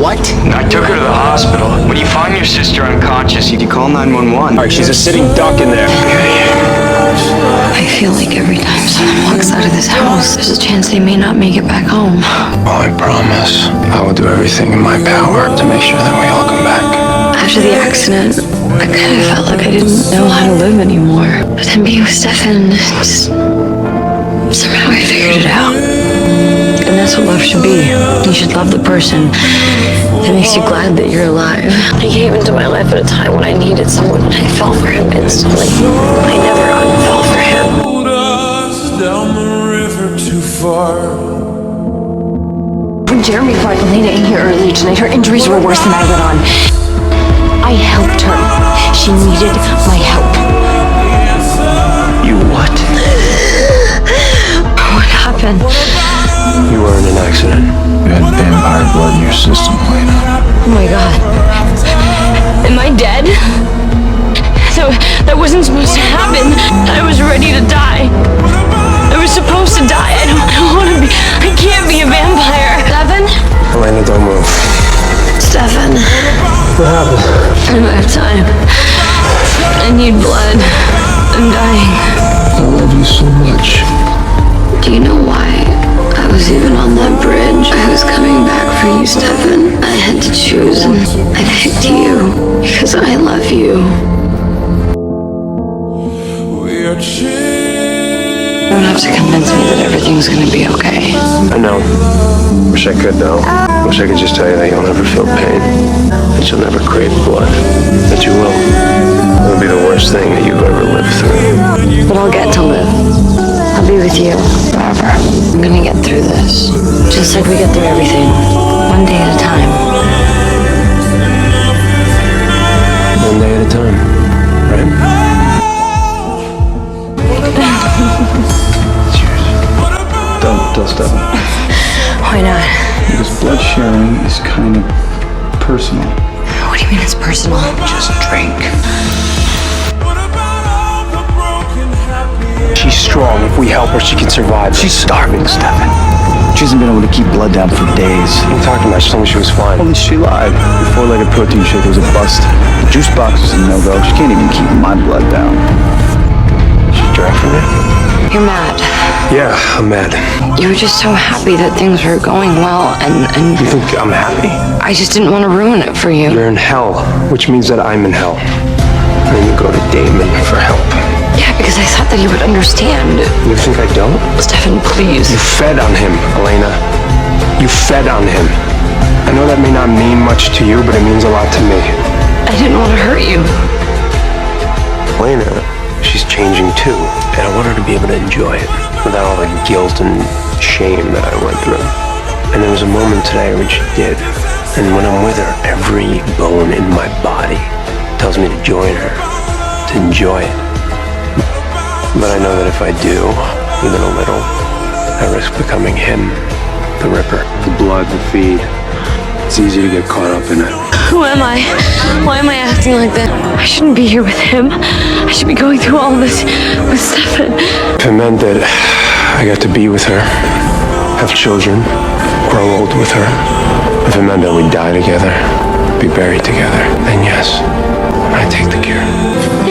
What? I took her to the hospital. When you find your sister unconscious, you can call 911. Alright, she's a sitting duck in there. I feel like every time someone walks out of this house, there's a chance they may not make it back home. Well, I promise I will do everything in my power to make sure that we all come back. After the accident, I kind of felt like I didn't know how to live anymore. But then being with Stefan, somehow I figured it out. And that's what love should be. You should love the person that makes you glad that you're alive. He came into my life at a time when I needed someone, and I fell for him instantly. I never unfell for him. Pulled us down the river too far. When Jeremy brought Elena in here earlier tonight, her injuries were worse than I let on. I helped her. She needed my help. You what? What happened? You were in an accident. You had vampire blood in your system, Elena. Oh my God. Am I dead? So that wasn't supposed to happen. I was ready to die. I was supposed to die. I don't want to be. I can't be a vampire. Stefan? Elena, don't move. Stefan. What happened? I don't have time. I need blood. I'm dying. I love you so much. Do you know why I was even on that bridge? I was coming back for you, Stefan. I had to choose, and I picked you because I love you. We are You don't have to convince me that everything's gonna be okay. I know. Wish I could, though. Wish I could just tell you that you'll never feel pain. That you'll never crave blood. That you will. It'll be the worst thing that you've ever lived through. But I'll get to live. I'll be with you forever. I'm gonna get through this. Just like we get through everything. One day at a time. One day at a time. Right? Cheers. Don't stop. Why not? Because blood sharing is kind of personal. What do you mean it's personal? Just drink. She's strong. If we help her, she can survive. She's starving, Stefan. She hasn't been able to keep blood down for days. What are you talking about? She told me she was fine. At least she lied. The 4-legged protein shake was a bust. The juice box was a no-go. She can't even keep my blood down. She drank from it? You're mad. Yeah, I'm mad. You were just so happy that things were going well, and You think I'm happy? I just didn't want to ruin it for you. You're in hell, which means that I'm in hell. And then you go to Damon for help. Yeah, because I thought that he would understand. You think I don't? Stefan, please. You fed on him, Elena. You fed on him. I know that may not mean much to you, but it means a lot to me. I didn't want to hurt you. Elena, she's changing too, and I want her to be able to enjoy it without all the guilt and shame that I went through. And there was a moment today when she did, and when I'm with her, every bone in my body tells me to join her, to enjoy it. But I know that if I do, even a little, I risk becoming him, the Ripper. The blood, the feed. It's easy to get caught up in it. Who am I? Why am I acting like that? I shouldn't be here with him. I should be going through all this with Stefan. If it meant that I got to be with her, have children, grow old with her, if it meant that we'd die together, be buried together, then yes, I take the cure.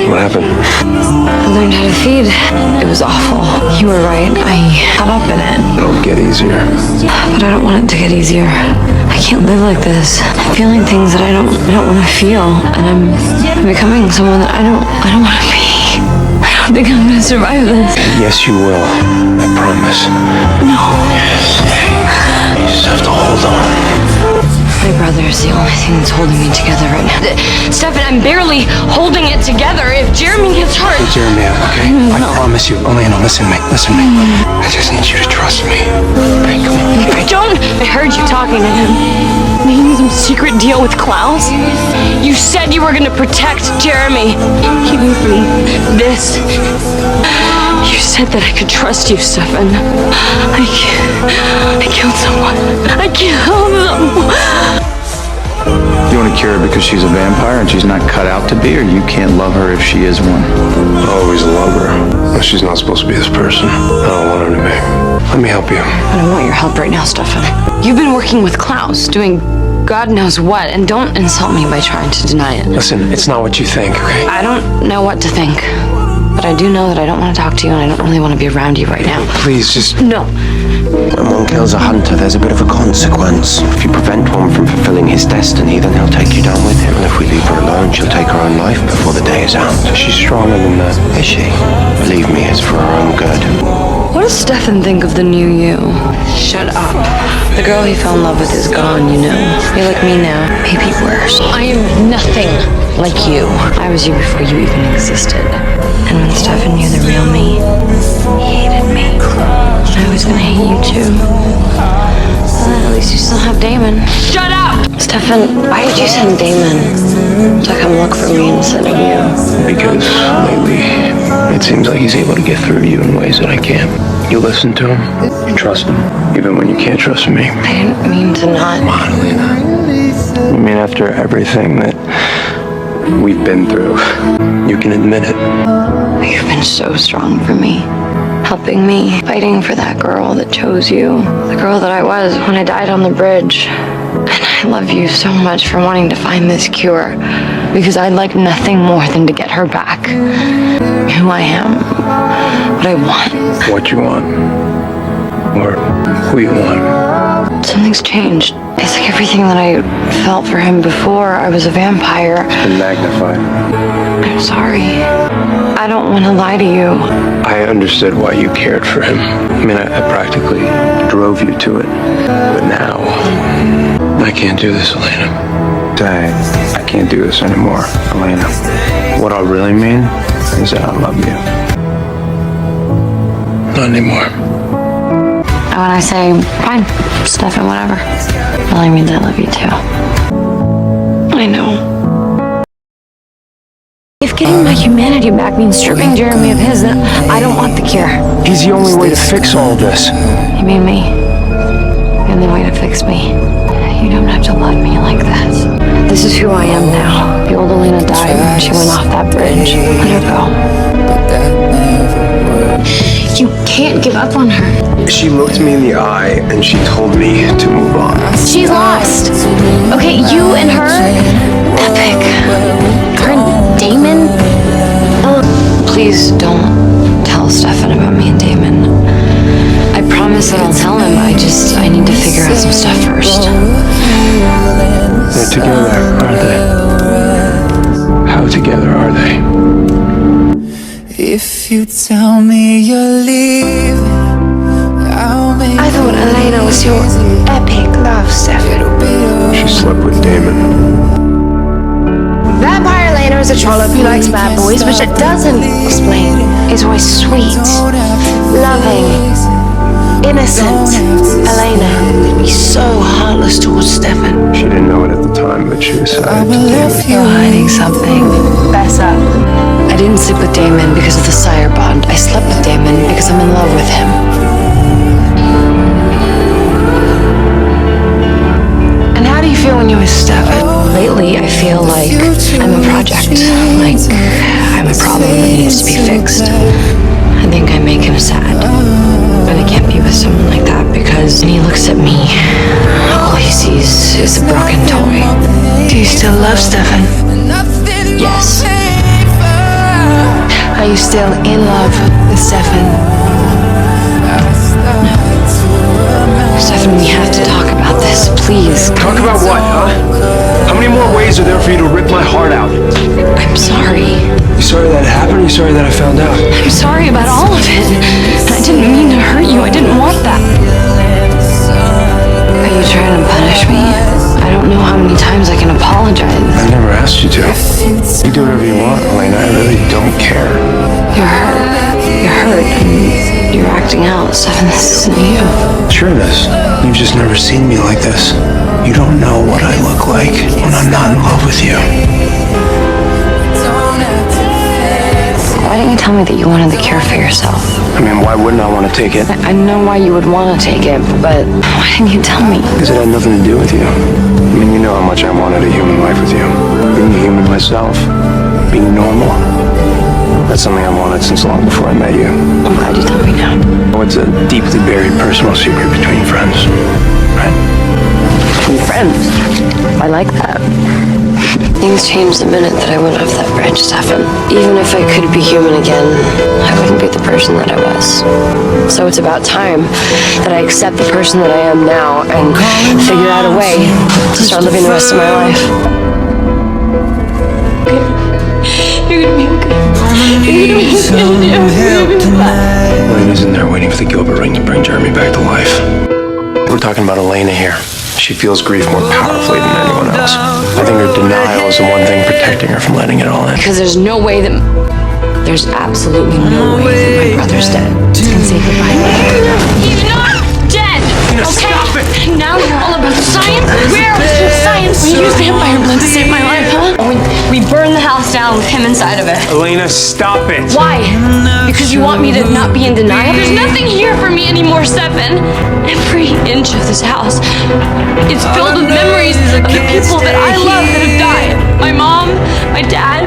What happened? I learned how to feed. It was awful. You were right. I caught up in it. It'll get easier. But I don't want it to get easier. I can't live like this. I'm feeling things that I don't want to feel, and I'm becoming someone that I don't want to be. I don't think I'm gonna survive this. Yes, you will. I promise. No. Yes. You just have to hold on. I My brother is the only thing that's holding me together right now. Stefan, I'm barely holding it together. If Jeremy gets hurt... Hey, Jeremy, okay? I promise you. Elena, listen to me. Listen to me. I just need you to trust me. Okay, come on. I don't... I heard you talking to him. Making some secret deal with Klaus? You said you were gonna protect Jeremy. Even from this. You said that I could trust you, Stefan. I killed someone. I killed someone. You want to cure her because she's a vampire and she's not cut out to be, or you can't love her if she is one? I'll always love her. But she's not supposed to be this person. I don't want her to be. Let me help you. I don't want your help right now, Stefan. You've been working with Klaus, doing God knows what, and don't insult me by trying to deny it. Listen, it's not what you think, okay? I don't know what to think. But I do know that I don't want to talk to you, and I don't really want to be around you right now. Please, just... No. When one kills a hunter, there's a bit of a consequence. If you prevent one from fulfilling his destiny, then he'll take you down with him. And if we leave her alone, she'll take her own life before the day is out. She's stronger than that. Is she? Believe me, it's for her own good. What does Stefan think of the new you? Shut up. The girl he fell in love with is gone, you know. You're like me now. Maybe worse. I am nothing like you. I was you before you even existed. And when Stefan knew the real me, he hated me. I was gonna hate you too. At least you still have Damon. Shut up! Stefan, why did you send Damon to come look for me instead of you? Because lately, it seems like he's able to get through to you in ways that I can't. You listen to him. You trust him. Even when you can't trust me. I didn't mean to not. Come on, Elena. I mean, after everything that we've been through, you can admit it. You've been so strong for me. Helping me, fighting for that girl that chose you. The girl that I was when I died on the bridge. And I love you so much for wanting to find this cure. Because I'd like nothing more than to get her back. Who I am. What I want. What you want. Or who you want. Something's changed. It's like everything that I felt for him before I was a vampire. It's been magnified. I'm sorry. I don't want to lie to you. I understood why you cared for him. I mean, I practically drove you to it. But now, I can't do this, Elena. I can't do this anymore, Elena. What I really mean is that I love you. Not anymore. And when I say, fine, Stefan, whatever, it really means I love you too. I know. If getting my humanity back means stripping Jeremy of his, then I don't want the cure. He's the only way to fix all of this. You mean me? The only way to fix me. You don't have to love me like this. This is who I am now. The old Elena died when she went off that bridge. Let her go. You can't give up on her. She looked me in the eye and she told me to move on. She's lost. Okay, you and her, epic. Her and Damon. Oh, please don't tell Stefan about me and Damon. I promise that I'll tell him. I need to figure out some stuff first. They're together, aren't they? How together are they? If you tell me you're leaving, I'll make I thought Elena was your epic love, Stefan. She slept with Damon. Vampire Elena is a trollop who likes bad boys, which it doesn't explain is why sweet, loving, innocent Elena could be so heartless towards Stefan. She didn't know it at the time, but she decided to Damon. You're hiding something. Fess up. I didn't sleep with Damon because of the sire bond. I slept with Damon because I'm in love with him. And how do you feel when you're with Stefan? Lately, I feel like I'm a project. Like I'm a problem that needs to be fixed. I think I make him sad. But I can't be with someone like that because when he looks at me, all he sees is a broken toy. Do you still love Stefan? Yes. Are you still in love with Stefan? Stefan, we have to talk about this, please. Talk about what, huh? How many more ways are there for you to rip my heart out? I'm sorry. You sorry that happened, or you sorry that I found out? I'm sorry about all of it. I didn't mean to hurt you. I didn't want that. Are you trying to punish me? I don't know acting out. Stefan, this isn't you. Sure it is. You've just never seen me like this. You don't know what I look like when I'm not in love with you. Why didn't you tell me that you wanted the cure for yourself? I mean, why wouldn't I want to take it? I know why you would want to take it, but why didn't you tell me? Because it had nothing to do with you. I mean, you know how much I wanted a human life with you. Being a human myself. Being normal. That's something I wanted since long before I met you. I'm glad you told me now. Oh, it's a deeply buried personal secret between friends. Right? Between friends? I like that. Things changed the minute that I went off that bridge, Stefan. Even if I could be human again, I wouldn't be the person that I was. So it's about time that I accept the person that I am now and figure out a way to start living the rest of my life. You're gonna be okay. You're gonna be okay. Elena's in there waiting for the Gilbert ring to bring Jeremy back to life. We're talking about Elena here. She feels grief more powerfully than anyone else. I think her denial is the one thing protecting her from letting it all in. Because there's absolutely no way that my brother's dead. It's gonna say goodbye to me. He's not dead! Okay? Stop it! Now you're all about science? Where is science? We used vampire blood to save my life, huh? We burned the house down with him inside of it. Elena, stop it! Why? Because you want me to not be in denial? There's nothing here for me anymore, Stefan. Every inch of this house is filled with memories of the people that I love that have died. My mom, my dad,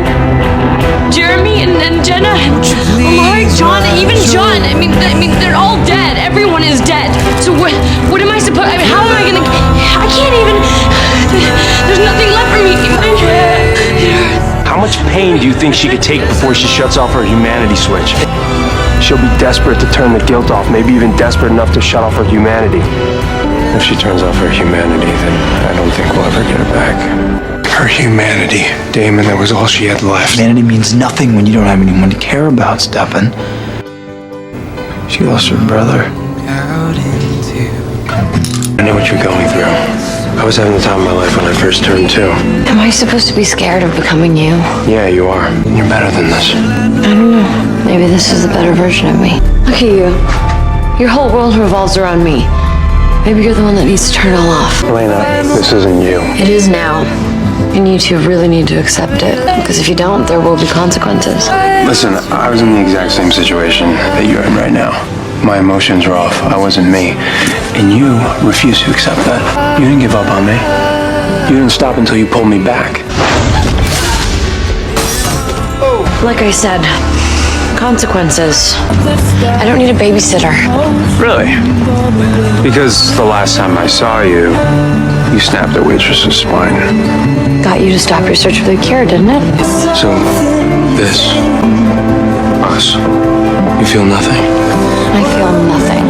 Jeremy, and Jenna, and Amari, John, even John. I mean, they're all dead. Everyone is dead. So what am I supposed? I mean, how am I gonna? I can't even. There's nothing left for me. How much pain do you think she could take before she shuts off her humanity switch? She'll be desperate to turn the guilt off, maybe even desperate enough to shut off her humanity. If she turns off her humanity, then I don't think we'll ever get it back. Her humanity. Damon, that was all she had left. Humanity means nothing when you don't have anyone to care about, Stefan. She lost her brother. I knew what you were going through. I was having the time of my life when I first turned 2. Am I supposed to be scared of becoming you? Yeah, you are. You're better than this. I don't know. Maybe this is the better version of me. Look at you. Your whole world revolves around me. Maybe you're the one that needs to turn it all off. Elena, this isn't you. It is now. And you two really need to accept it. Because if you don't, there will be consequences. Listen, I was in the exact same situation that you're in right now. My emotions were off. I wasn't me. And you refused to accept that. You didn't give up on me. You didn't stop until you pulled me back. Like I said, consequences. I don't need a babysitter. Really? Because the last time I saw you, you snapped a waitress's spine. Got you to stop your search for the cure, didn't it? So, this, us, you feel nothing? I feel nothing.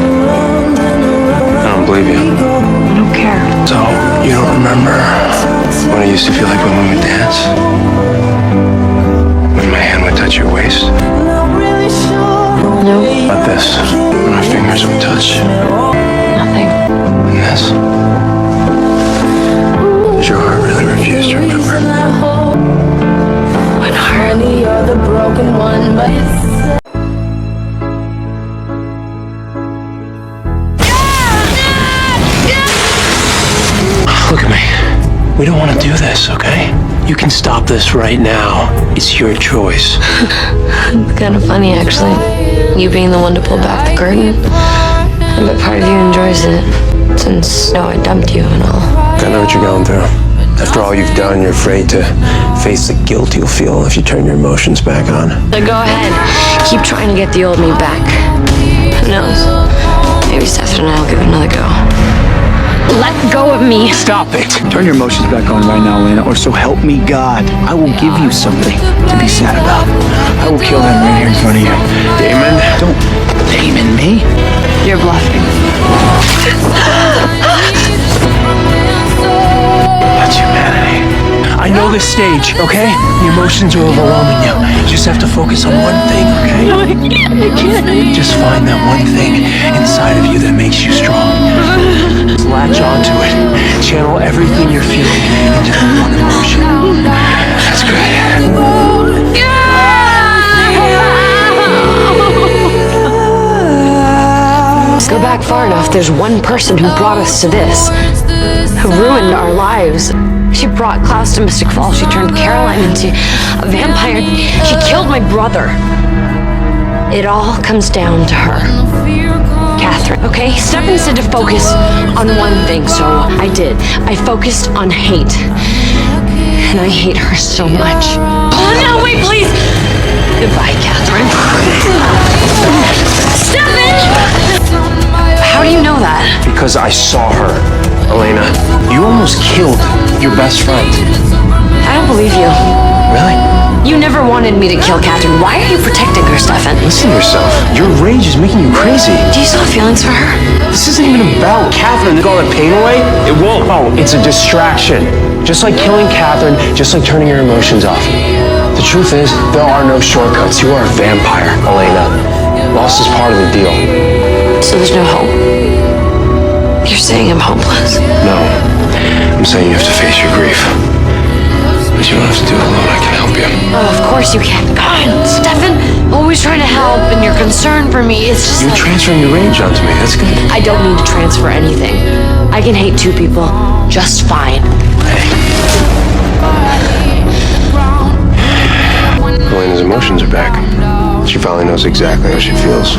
I don't believe you. I don't care. So, you don't remember what it used to feel like when we would dance? When my hand would touch your waist? No. Not this. When our fingers would touch. Nothing. And this. Does your heart really refuse to remember? What heart? You're the broken one, but Look at me. We don't want to do this, okay? You can stop this right now. It's your choice. It's kind of funny, actually. You being the one to pull back the curtain. I bet part of you enjoys it. Since, I dumped you and all. I know what you're going through. After all you've done, you're afraid to face the guilt you'll feel if you turn your emotions back on. So go ahead. Keep trying to get the old me back. Who knows? Maybe Stefan and I will give it another go. Let go of me. Stop it! Turn your emotions back on right now, Elena, or so help me God, I will give you something to be sad about. I will kill him right here in front of you. Damon? Don't Damon me. You're bluffing. That's humanity. I know this stage, okay? The emotions are overwhelming you. You just have to focus on one thing, okay? no, I can't. Just find that one thing inside of you that makes you strong. Just latch onto it. Channel everything you're feeling into that one emotion. That's good. Go back far enough, there's one person who brought us to this, who ruined our lives. She brought Klaus to Mystic Falls. She turned Caroline into a vampire. She killed my brother. It all comes down to her. Catherine, okay? Stefan said to focus on one thing, so I did. I focused on hate. And I hate her so much. Oh, no, wait, please! Goodbye, Catherine. Stefan! How do you know that? Because I saw her, Elena. You almost killed your best friend. I don't believe you. Really? You never wanted me to kill Catherine. Why are you protecting her, Stefan? Listen to yourself. Your rage is making you crazy. Do you still have feelings for her? This isn't even about Catherine. Take all that pain away? It won't. Oh, it's a distraction. Just like killing Catherine, just like turning your emotions off. The truth is, there are no shortcuts. You are a vampire, Elena. Loss is part of the deal. So there's no hope? You're saying I'm hopeless? No. I'm saying you have to face your grief. But you don't have to do it alone. I can help you. Oh, of course you can. God, Stefan, always trying to help, and your concern for me is just You're transferring your rage onto me. That's good. I don't need to transfer anything. I can hate two people just fine. Elena's emotions are back. She finally knows exactly how she feels.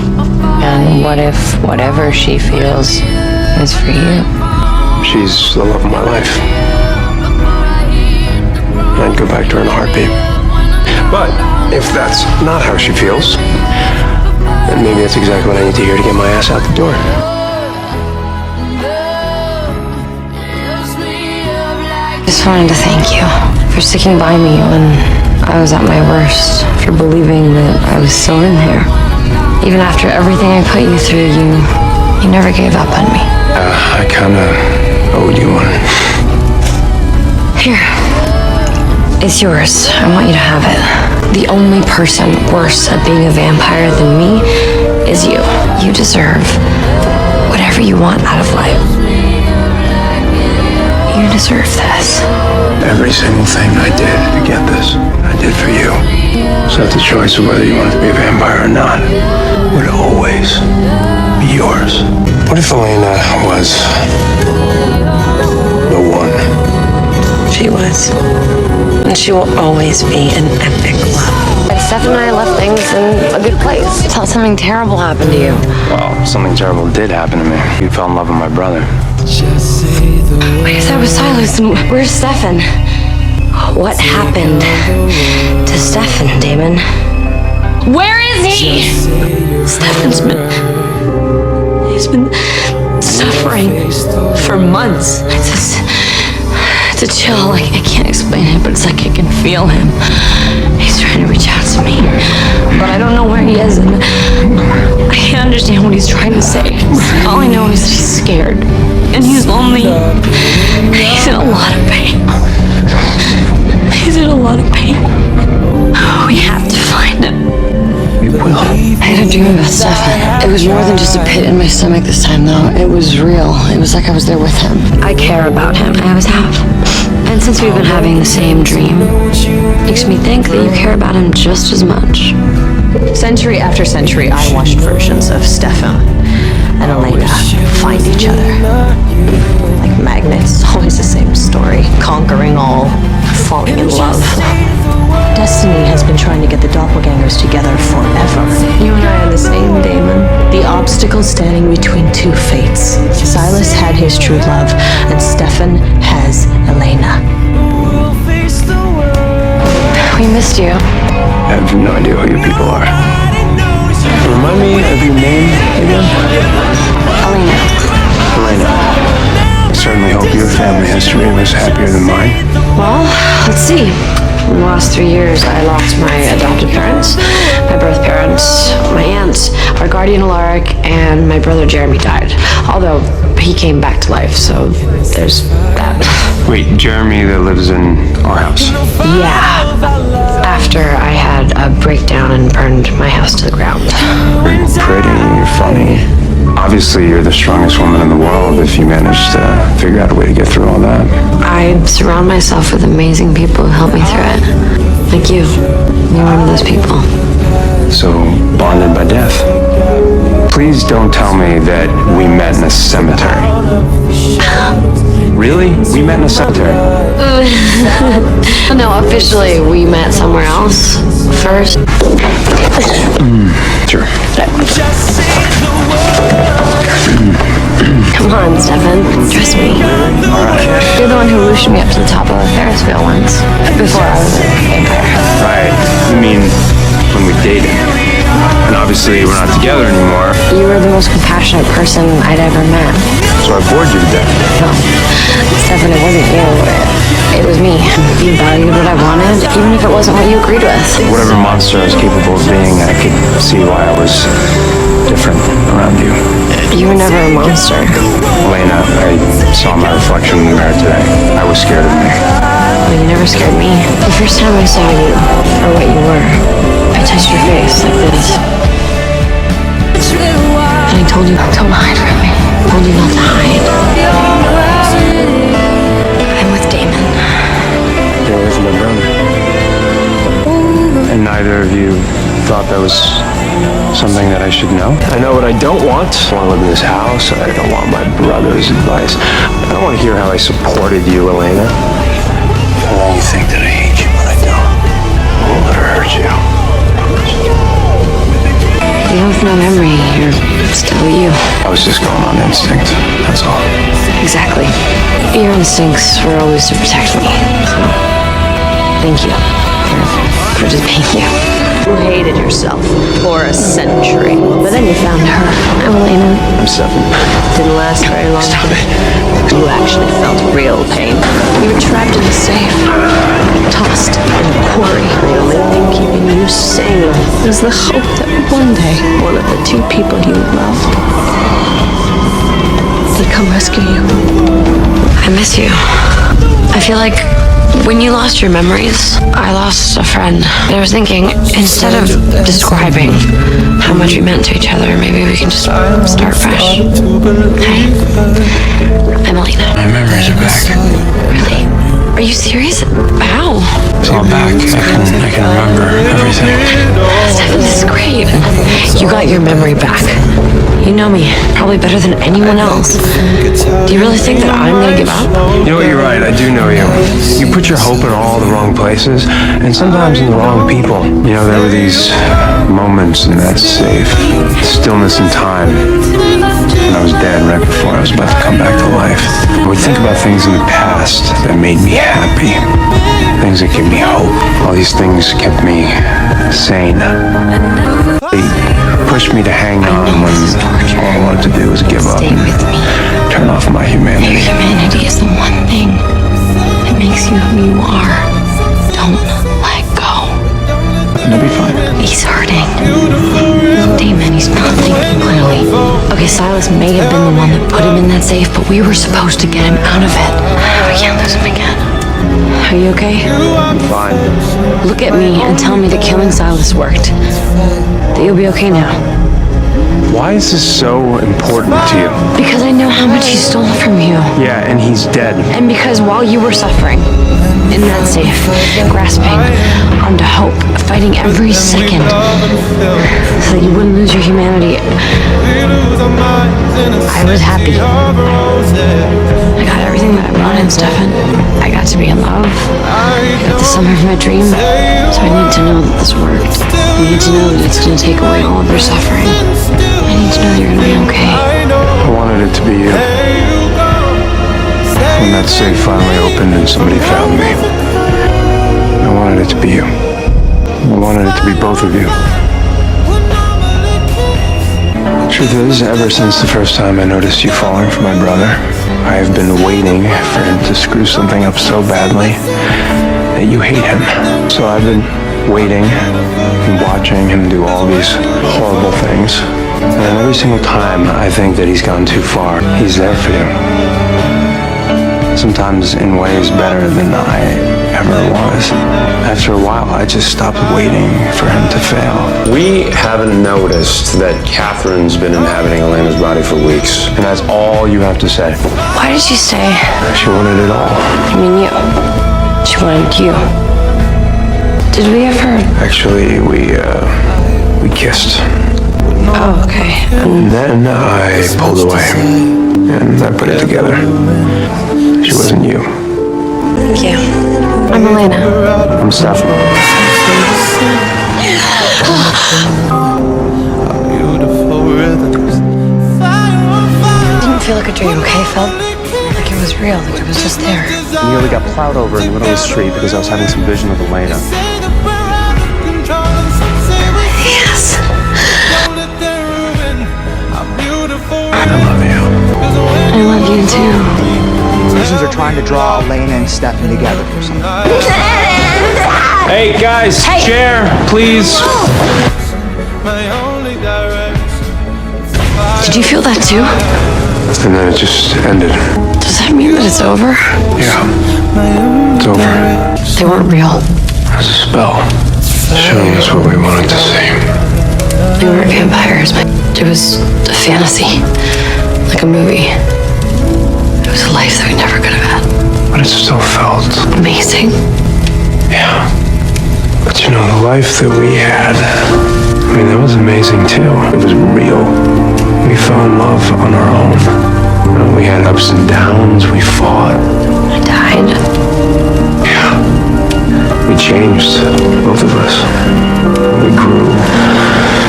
And what if whatever she feels is for you? She's the love of my life. I'd go back to her in a heartbeat. But if that's not how she feels, then maybe that's exactly what I need to hear to get my ass out the door. Just wanted to thank you for sticking by me when I was at my worst, for believing that I was still in there. Even after everything I put you through, you never gave up on me. I kinda owed you one. Here. It's yours. I want you to have it. The only person worse at being a vampire than me is you. You deserve whatever you want out of life. You deserve this. Every single thing I did to get this, I did for you. So the choice of whether you wanted to be a vampire or not would always be yours. What if Elena was the one? She was. And she will always be an epic love. Stefan and I left things in a good place until something terrible happened to you. Well, something terrible did happen to me. You fell in love with my brother. Wait, that was Silas. Where's Stefan? What happened to Stefan, Damon? Where is he? Stefan's he's been suffering for months. It's a chill. Like, I can't explain it, but it's like I can feel him. He's trying to reach out to me, but I don't know where he is, and I can't understand what he's trying to say. All I know is he's scared, and he's lonely. He's in a lot of pain. He's in a lot of pain. We have to find him. We will. I had a dream about Stefan. It was more than just a pit in my stomach this time, though. It was real. It was like I was there with him. I care about him. I always have. And since we've been having the same dream, makes me think that you care about him just as much. Century after century, I watched versions of Stefan and Elena find each other. Like magnets, always the same story. Conquering all, falling in love. Destiny has been trying to get the doppelgangers together forever. You and I are the same, Damon. The obstacle standing between two fates. Silas had his true love, and Stefan has Elena. We missed you. I have no idea who your people are. Remind me of your name again? Elena. Elena. I certainly hope your family history was happier than mine. Well, let's see. In the last 3 years, I lost my adopted parents, my birth parents, my aunt, our guardian Alaric, and my brother Jeremy died. Although, he came back to life, so there's that. Wait, Jeremy that lives in our house? Yeah. After I had a breakdown and burned my house to the ground. You're pretty, you're funny. Obviously, you're the strongest woman in the world if you managed to figure out a way to get through all that. I surround myself with amazing people who help me through it. Like you. You're one of those people. So, bonded by death. Please don't tell me that we met in a cemetery. Really? We met in a cemetery? No, officially, we met somewhere else first. Sure. Come on, Stefan. Trust me. All right. You're the one who loosed me up to the top of a Ferris wheel once. Before I was a vampire. Right. You mean when we dated? And obviously we're not together anymore. You were the most compassionate person I'd ever met. So I bored you to death. No. Stefan, it wasn't you. It was me. You valued what I wanted, even if it wasn't what you agreed with. Whatever monster I was capable of being, I could see why I was different around you. You were never a monster. Elena, I saw my reflection in the mirror today. I was scared of me. Well, you never scared me. The first time I saw you, for what you were, I touched your face like this. And I told you, don't hide from me. I told you not to hide. I'm with Damon. You're with my brother. And neither of you thought that was something that I should know? I know what I don't want. I want to live in this house. I don't want my brother's advice. I don't want to hear how I supported you, Elena. Oh, you think that I hate you, but I don't. I won't let her hurt you. You have no memory. You're still you. I was just going on instinct. That's all. Exactly. Your instincts were always to protect me. So, thank you for just being you. You hated yourself for a century. But then you found her. I'm Elena. I'm Stefan. Didn't last very long. Stop it. You actually felt real pain. You were trapped in a safe, tossed in a quarry. The only thing keeping you sane was the hope that one day one of the two people you loved would come rescue you. I miss you. I feel like when you lost your memories, I lost a friend. And I was thinking, instead of describing how much we meant to each other, maybe we can just start fresh. Hey, I'm Elena. My memories are back. Really? Are you serious? How? It's all back. I can remember everything. Stefan, this is great. You got your memory back. You know me probably better than anyone else. Do you really think that I'm gonna give up? You know what, you're right, I do know you. You put your hope in all the wrong places, and sometimes in the wrong people. You know, there were these moments in that safe stillness in time when I was dead right before I was about to come back to life. I would think about things in the past that made me happy, things that gave me hope. All these things kept me sane. They pushed me to hang on when all I wanted to do was give up and turn off my humanity. Your humanity is the one thing that makes you who you are. Don't let go. And I'll be fine. He's hurting. Damon, he's not thinking clearly. Okay, Silas may have been the one that put him in that safe, but we were supposed to get him out of it. We can't lose him again. Are you okay? I'm fine. Look at me and tell me that killing Silas worked. That you'll be okay now. Why is this so important to you? Because I know how much he stole from you. Yeah, and he's dead. And because while you were suffering in that safe, grasping onto hope, fighting every second so that you wouldn't lose your humanity, I was happy. I got everything that I wanted, Stefan. I got to be in love. I got the summer of my dream. So I need to know that this worked. I need to know that it's going to take away all of your suffering. I need to know you're going to be okay. I wanted it to be you. When that safe finally opened and somebody found me, I wanted it to be you. I wanted it to be both of you. Truth is, ever since the first time I noticed you falling for my brother, I have been waiting for him to screw something up so badly that you hate him. So I've been waiting and watching him do all these horrible things. And every single time I think that he's gone too far, he's there for you. Sometimes in ways better than I ever was. After a while, I just stopped waiting for him to fail. We haven't noticed that Catherine's been inhabiting Elena's body for weeks. And that's all you have to say. Why did she stay? She wanted it all. I mean, you. She wanted you. Did we ever? Actually, we kissed. Oh, okay. And then I pulled away, and I put it together. She wasn't you. Thank you. I'm Elena. I'm Stefan. Didn't feel like a dream, okay? Felt like it was real, like it was just there. I nearly got plowed over in the middle of the street because I was having some vision of Elena. Yes. I love you. I love you too. Musicians are trying to draw Elena and Stefan together for something. Hey, guys, chair, please. Did you feel that too? And then it just ended. Does that mean that it's over? Yeah. It's over. They weren't real. It was a spell. Showing us what we wanted to see. They weren't vampires. It was a fantasy. Like a movie. It was a life that we never could have had. But it still felt amazing. Yeah. But you know, the life that we had, I mean, that was amazing too. It was real. We fell in love on our own. You know, we had ups and downs. We fought. I died. Yeah. We changed, both of us.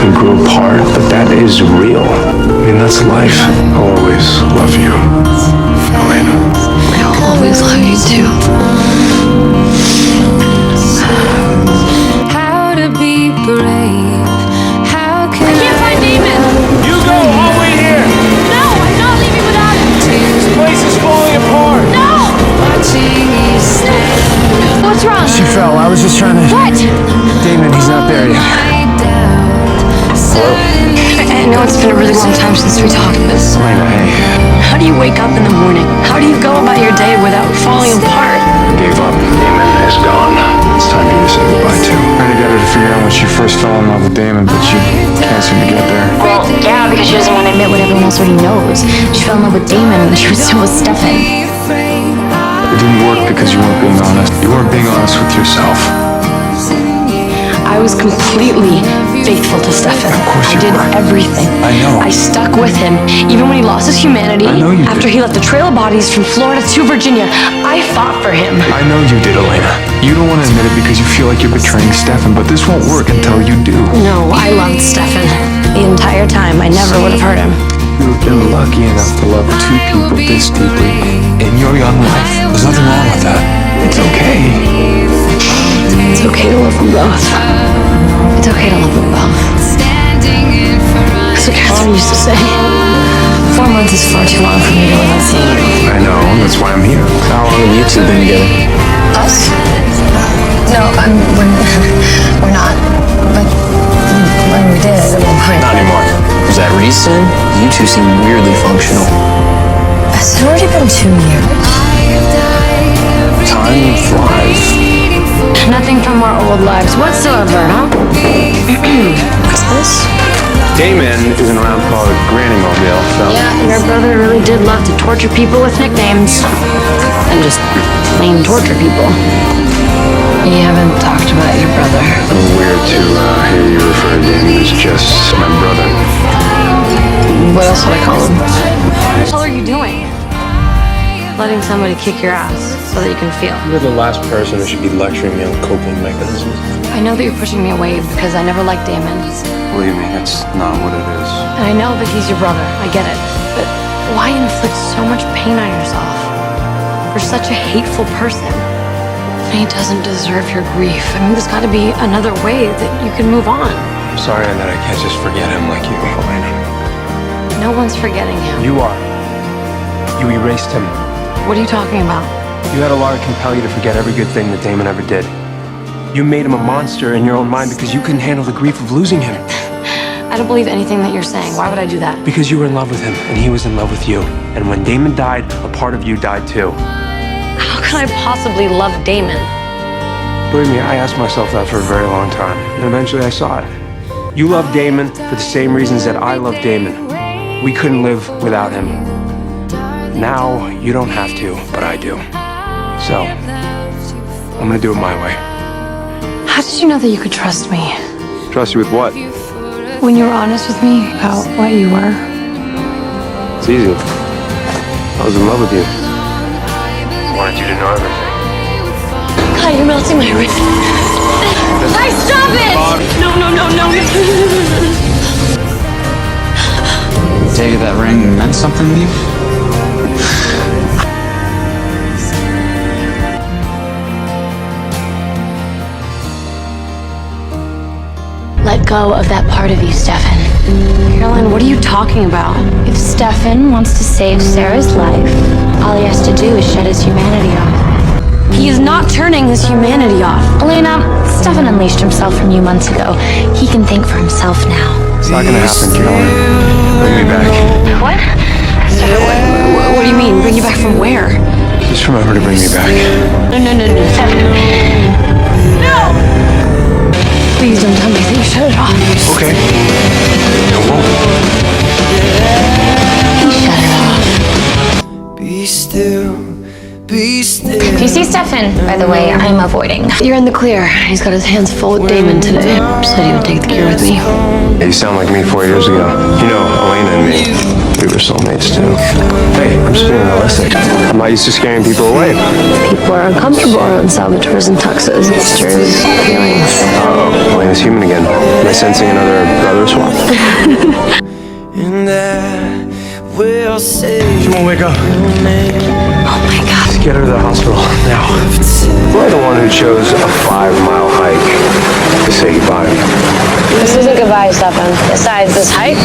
We grew apart, but that is real. I mean, that's life. I'll always love you, Elena. I'll always love you too. How to be brave? How can I can't find Damon. You go, I'll wait here. No, I'm not leaving without him. This place is falling apart. No! watching you stand? What's wrong? She fell. I was just trying to... What? Damon, he's not there yet. I know it's been a really long time since we talked, but Elena, hey. how do you wake up in the morning? How do you go about your day without falling apart? I gave up. Damon is gone. It's time for you to say goodbye to. Trying to get her to figure out when she first fell in love with Damon, but she can't seem to get there. Well, yeah, because she doesn't want to admit what everyone else already knows. She fell in love with Damon when she was still with Stefan. It didn't work because you weren't being honest. You weren't being honest with yourself. I was completely faithful to Stefan. Of course you I did were. everything. I know. I stuck with him, even when he lost his humanity. I know you After did. he left the trail of bodies from Florida to Virginia, I fought for him. I know you did, Elena. You don't want to admit it because you feel like you're betraying Stefan, but this won't work until you do. No, I loved Stefan. The entire time, I never would have hurt him. You've been lucky enough to love two people this deeply in your young life. There's nothing wrong with that. It's okay. It's okay to love them both. It's okay to love them both. That's what Catherine used to say. 4 months is far too long for me to live without seeing you. I know. That's why I'm here. How long have you two been together? Us? No, we're not. But when we did at one point. Not anymore. Was that recent? You two seem weirdly functional. Has it already been 2 years? Time flies. Nothing from our old lives whatsoever, huh? What's this? Damon isn't around to call it Granny Mobile, so... Yeah, your brother really did love to torture people with nicknames. And just plain torture people. You haven't talked about your brother. A little weird to hear you refer to Damon as just my brother. What else would I call him? What the hell are you doing? Letting somebody kick your ass so that you can feel. You're the last person who should be lecturing me on coping mechanisms. I know that you're pushing me away because I never liked Damon. Believe me, that's not what it is. And I know that he's your brother. I get it. But why inflict so much pain on yourself? For such a hateful person. He doesn't deserve your grief. I mean, there's got to be another way that you can move on. I'm sorry that I can't just forget him like you, Elena. No one's forgetting him. You are. You erased him. What are you talking about? You had a law to compel you to forget every good thing that Damon ever did. You made him a monster in your own mind because you couldn't handle the grief of losing him. I don't believe anything that you're saying. Why would I do that? Because you were in love with him, and he was in love with you. And when Damon died, a part of you died too. How can I possibly love Damon? Believe me, I asked myself that for a very long time, and eventually I saw it. You love Damon for the same reasons that I love Damon. We couldn't live without him. Now, you don't have to, but I do. So, I'm gonna do it my way. How did you know that you could trust me? Trust you with what? when you were honest with me about what you were. It's easy. I was in love with you. I wanted you to know everything. God, you're melting my wrist. Guys, stop it! No. The day that ring meant something to you? Let go of that part of you, Stefan. Caroline, what are you talking about? If Stefan wants to save Sarah's life, all he has to do is shut his humanity off. He is not turning his humanity off. Elena, Stefan unleashed himself from you months ago. He can think for himself now. It's not gonna happen, Caroline. Bring me back. What? What do you mean? Bring you back from where? Just remember to bring me back. No. Stefan. No! Please don't tell me that you shut it off. Okay. I won't. He shut it off. Be still, be still. Do you see Stefan, by the way, I'm avoiding? You're in the clear. He's got his hands full with Damon today. Said he would take the cure with me. Yeah, you sound like me 4 years ago. You know, Elena and me, we were soulmates too. Hey, I'm just being realistic. I'm not used to scaring people away. People are uncomfortable around Salvatore's and Tux's. It stirs feelings. Uh-oh, Elena's human again. Am I sensing another brother swap? And I will say She won't wake up. Oh my God. Let's get her to the hospital now. You're the one who chose a 5-mile hike to say goodbye. This isn't goodbye, Stefan. Besides, this hike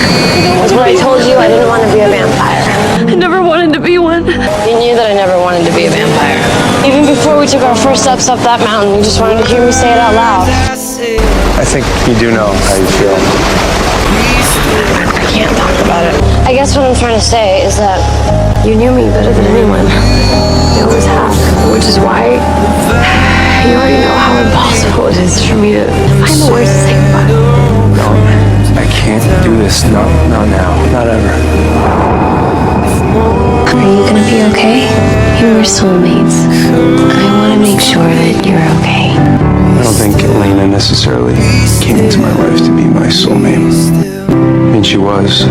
was when I told you I didn't want to be a vampire. I never wanted to be one. You knew that I never wanted to be a vampire. Even before we took our first steps up that mountain, you just wanted to hear me say it out loud. I think you do know how you feel. I can't talk about it. I guess what I'm trying to say is that you knew me better than anyone. You always have. Which is why you already know how impossible it is for me to find the words to say goodbye. No, I can't do this. Not now. Not ever. Are you gonna be okay? You were soulmates. I want to make sure that you're okay. I don't think Elena necessarily came into my life to be my soulmate. I mean, she was.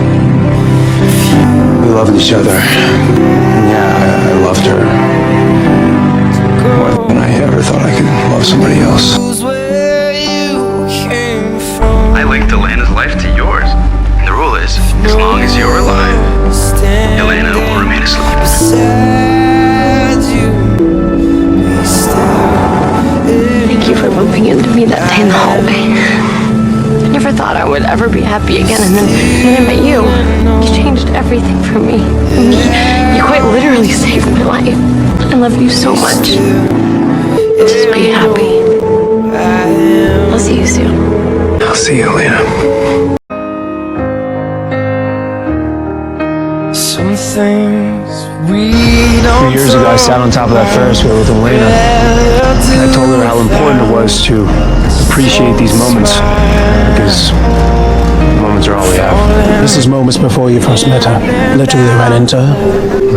We loved each other. And yeah, I loved her. More than I ever thought I could love somebody else. I linked Elena's life to yours. And the rule is, as long as you're alive, Elena will remain asleep. Thank you for bumping into me that day in the hallway. I never thought I would ever be happy again, and then I met you. You changed everything for me. You quite literally saved my life. I love you so much. Just be happy. I'll see you soon. I'll see you, Elena. some things we A don't few years ago, I sat on top of that Ferris wheel with Elena, and I told her how important it was to appreciate these moments, because moments are all we have. This is moments before you first met her. Literally ran into her.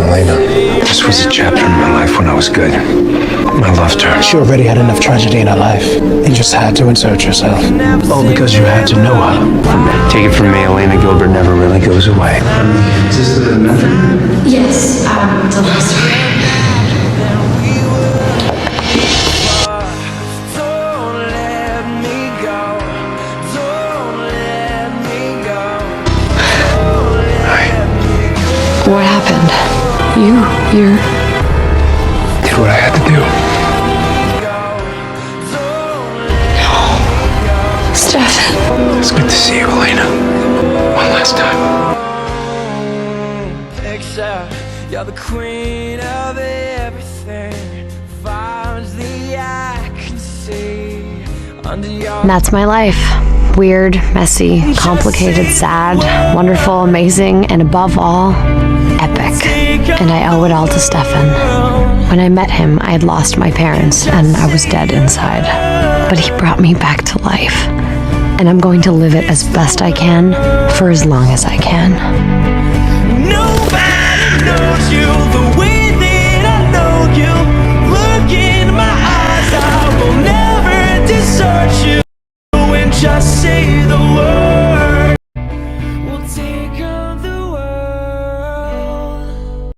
Elena, this was a chapter in my life when I was good. I loved her. She already had enough tragedy in her life. You just had to insert yourself. All because you had to know her. Take it from me, Elena Gilbert never really goes away. Is this the method? Yes, it's a long story. What happened? You're... Did what I had to do. No. Stefan. It's good to see you, Elena. One last time. Except you're the queen of everything. Finds the eye can see under your... That's my life. Weird, messy, complicated, sad, wonderful, amazing, and above all, epic. And I owe it all to Stefan. When I met him, I had lost my parents, and I was dead inside. But he brought me back to life. And I'm going to live it as best I can, for as long as I can. Nobody knows you the way that I know you. Look in my eyes, I will never desert you. And just say the word.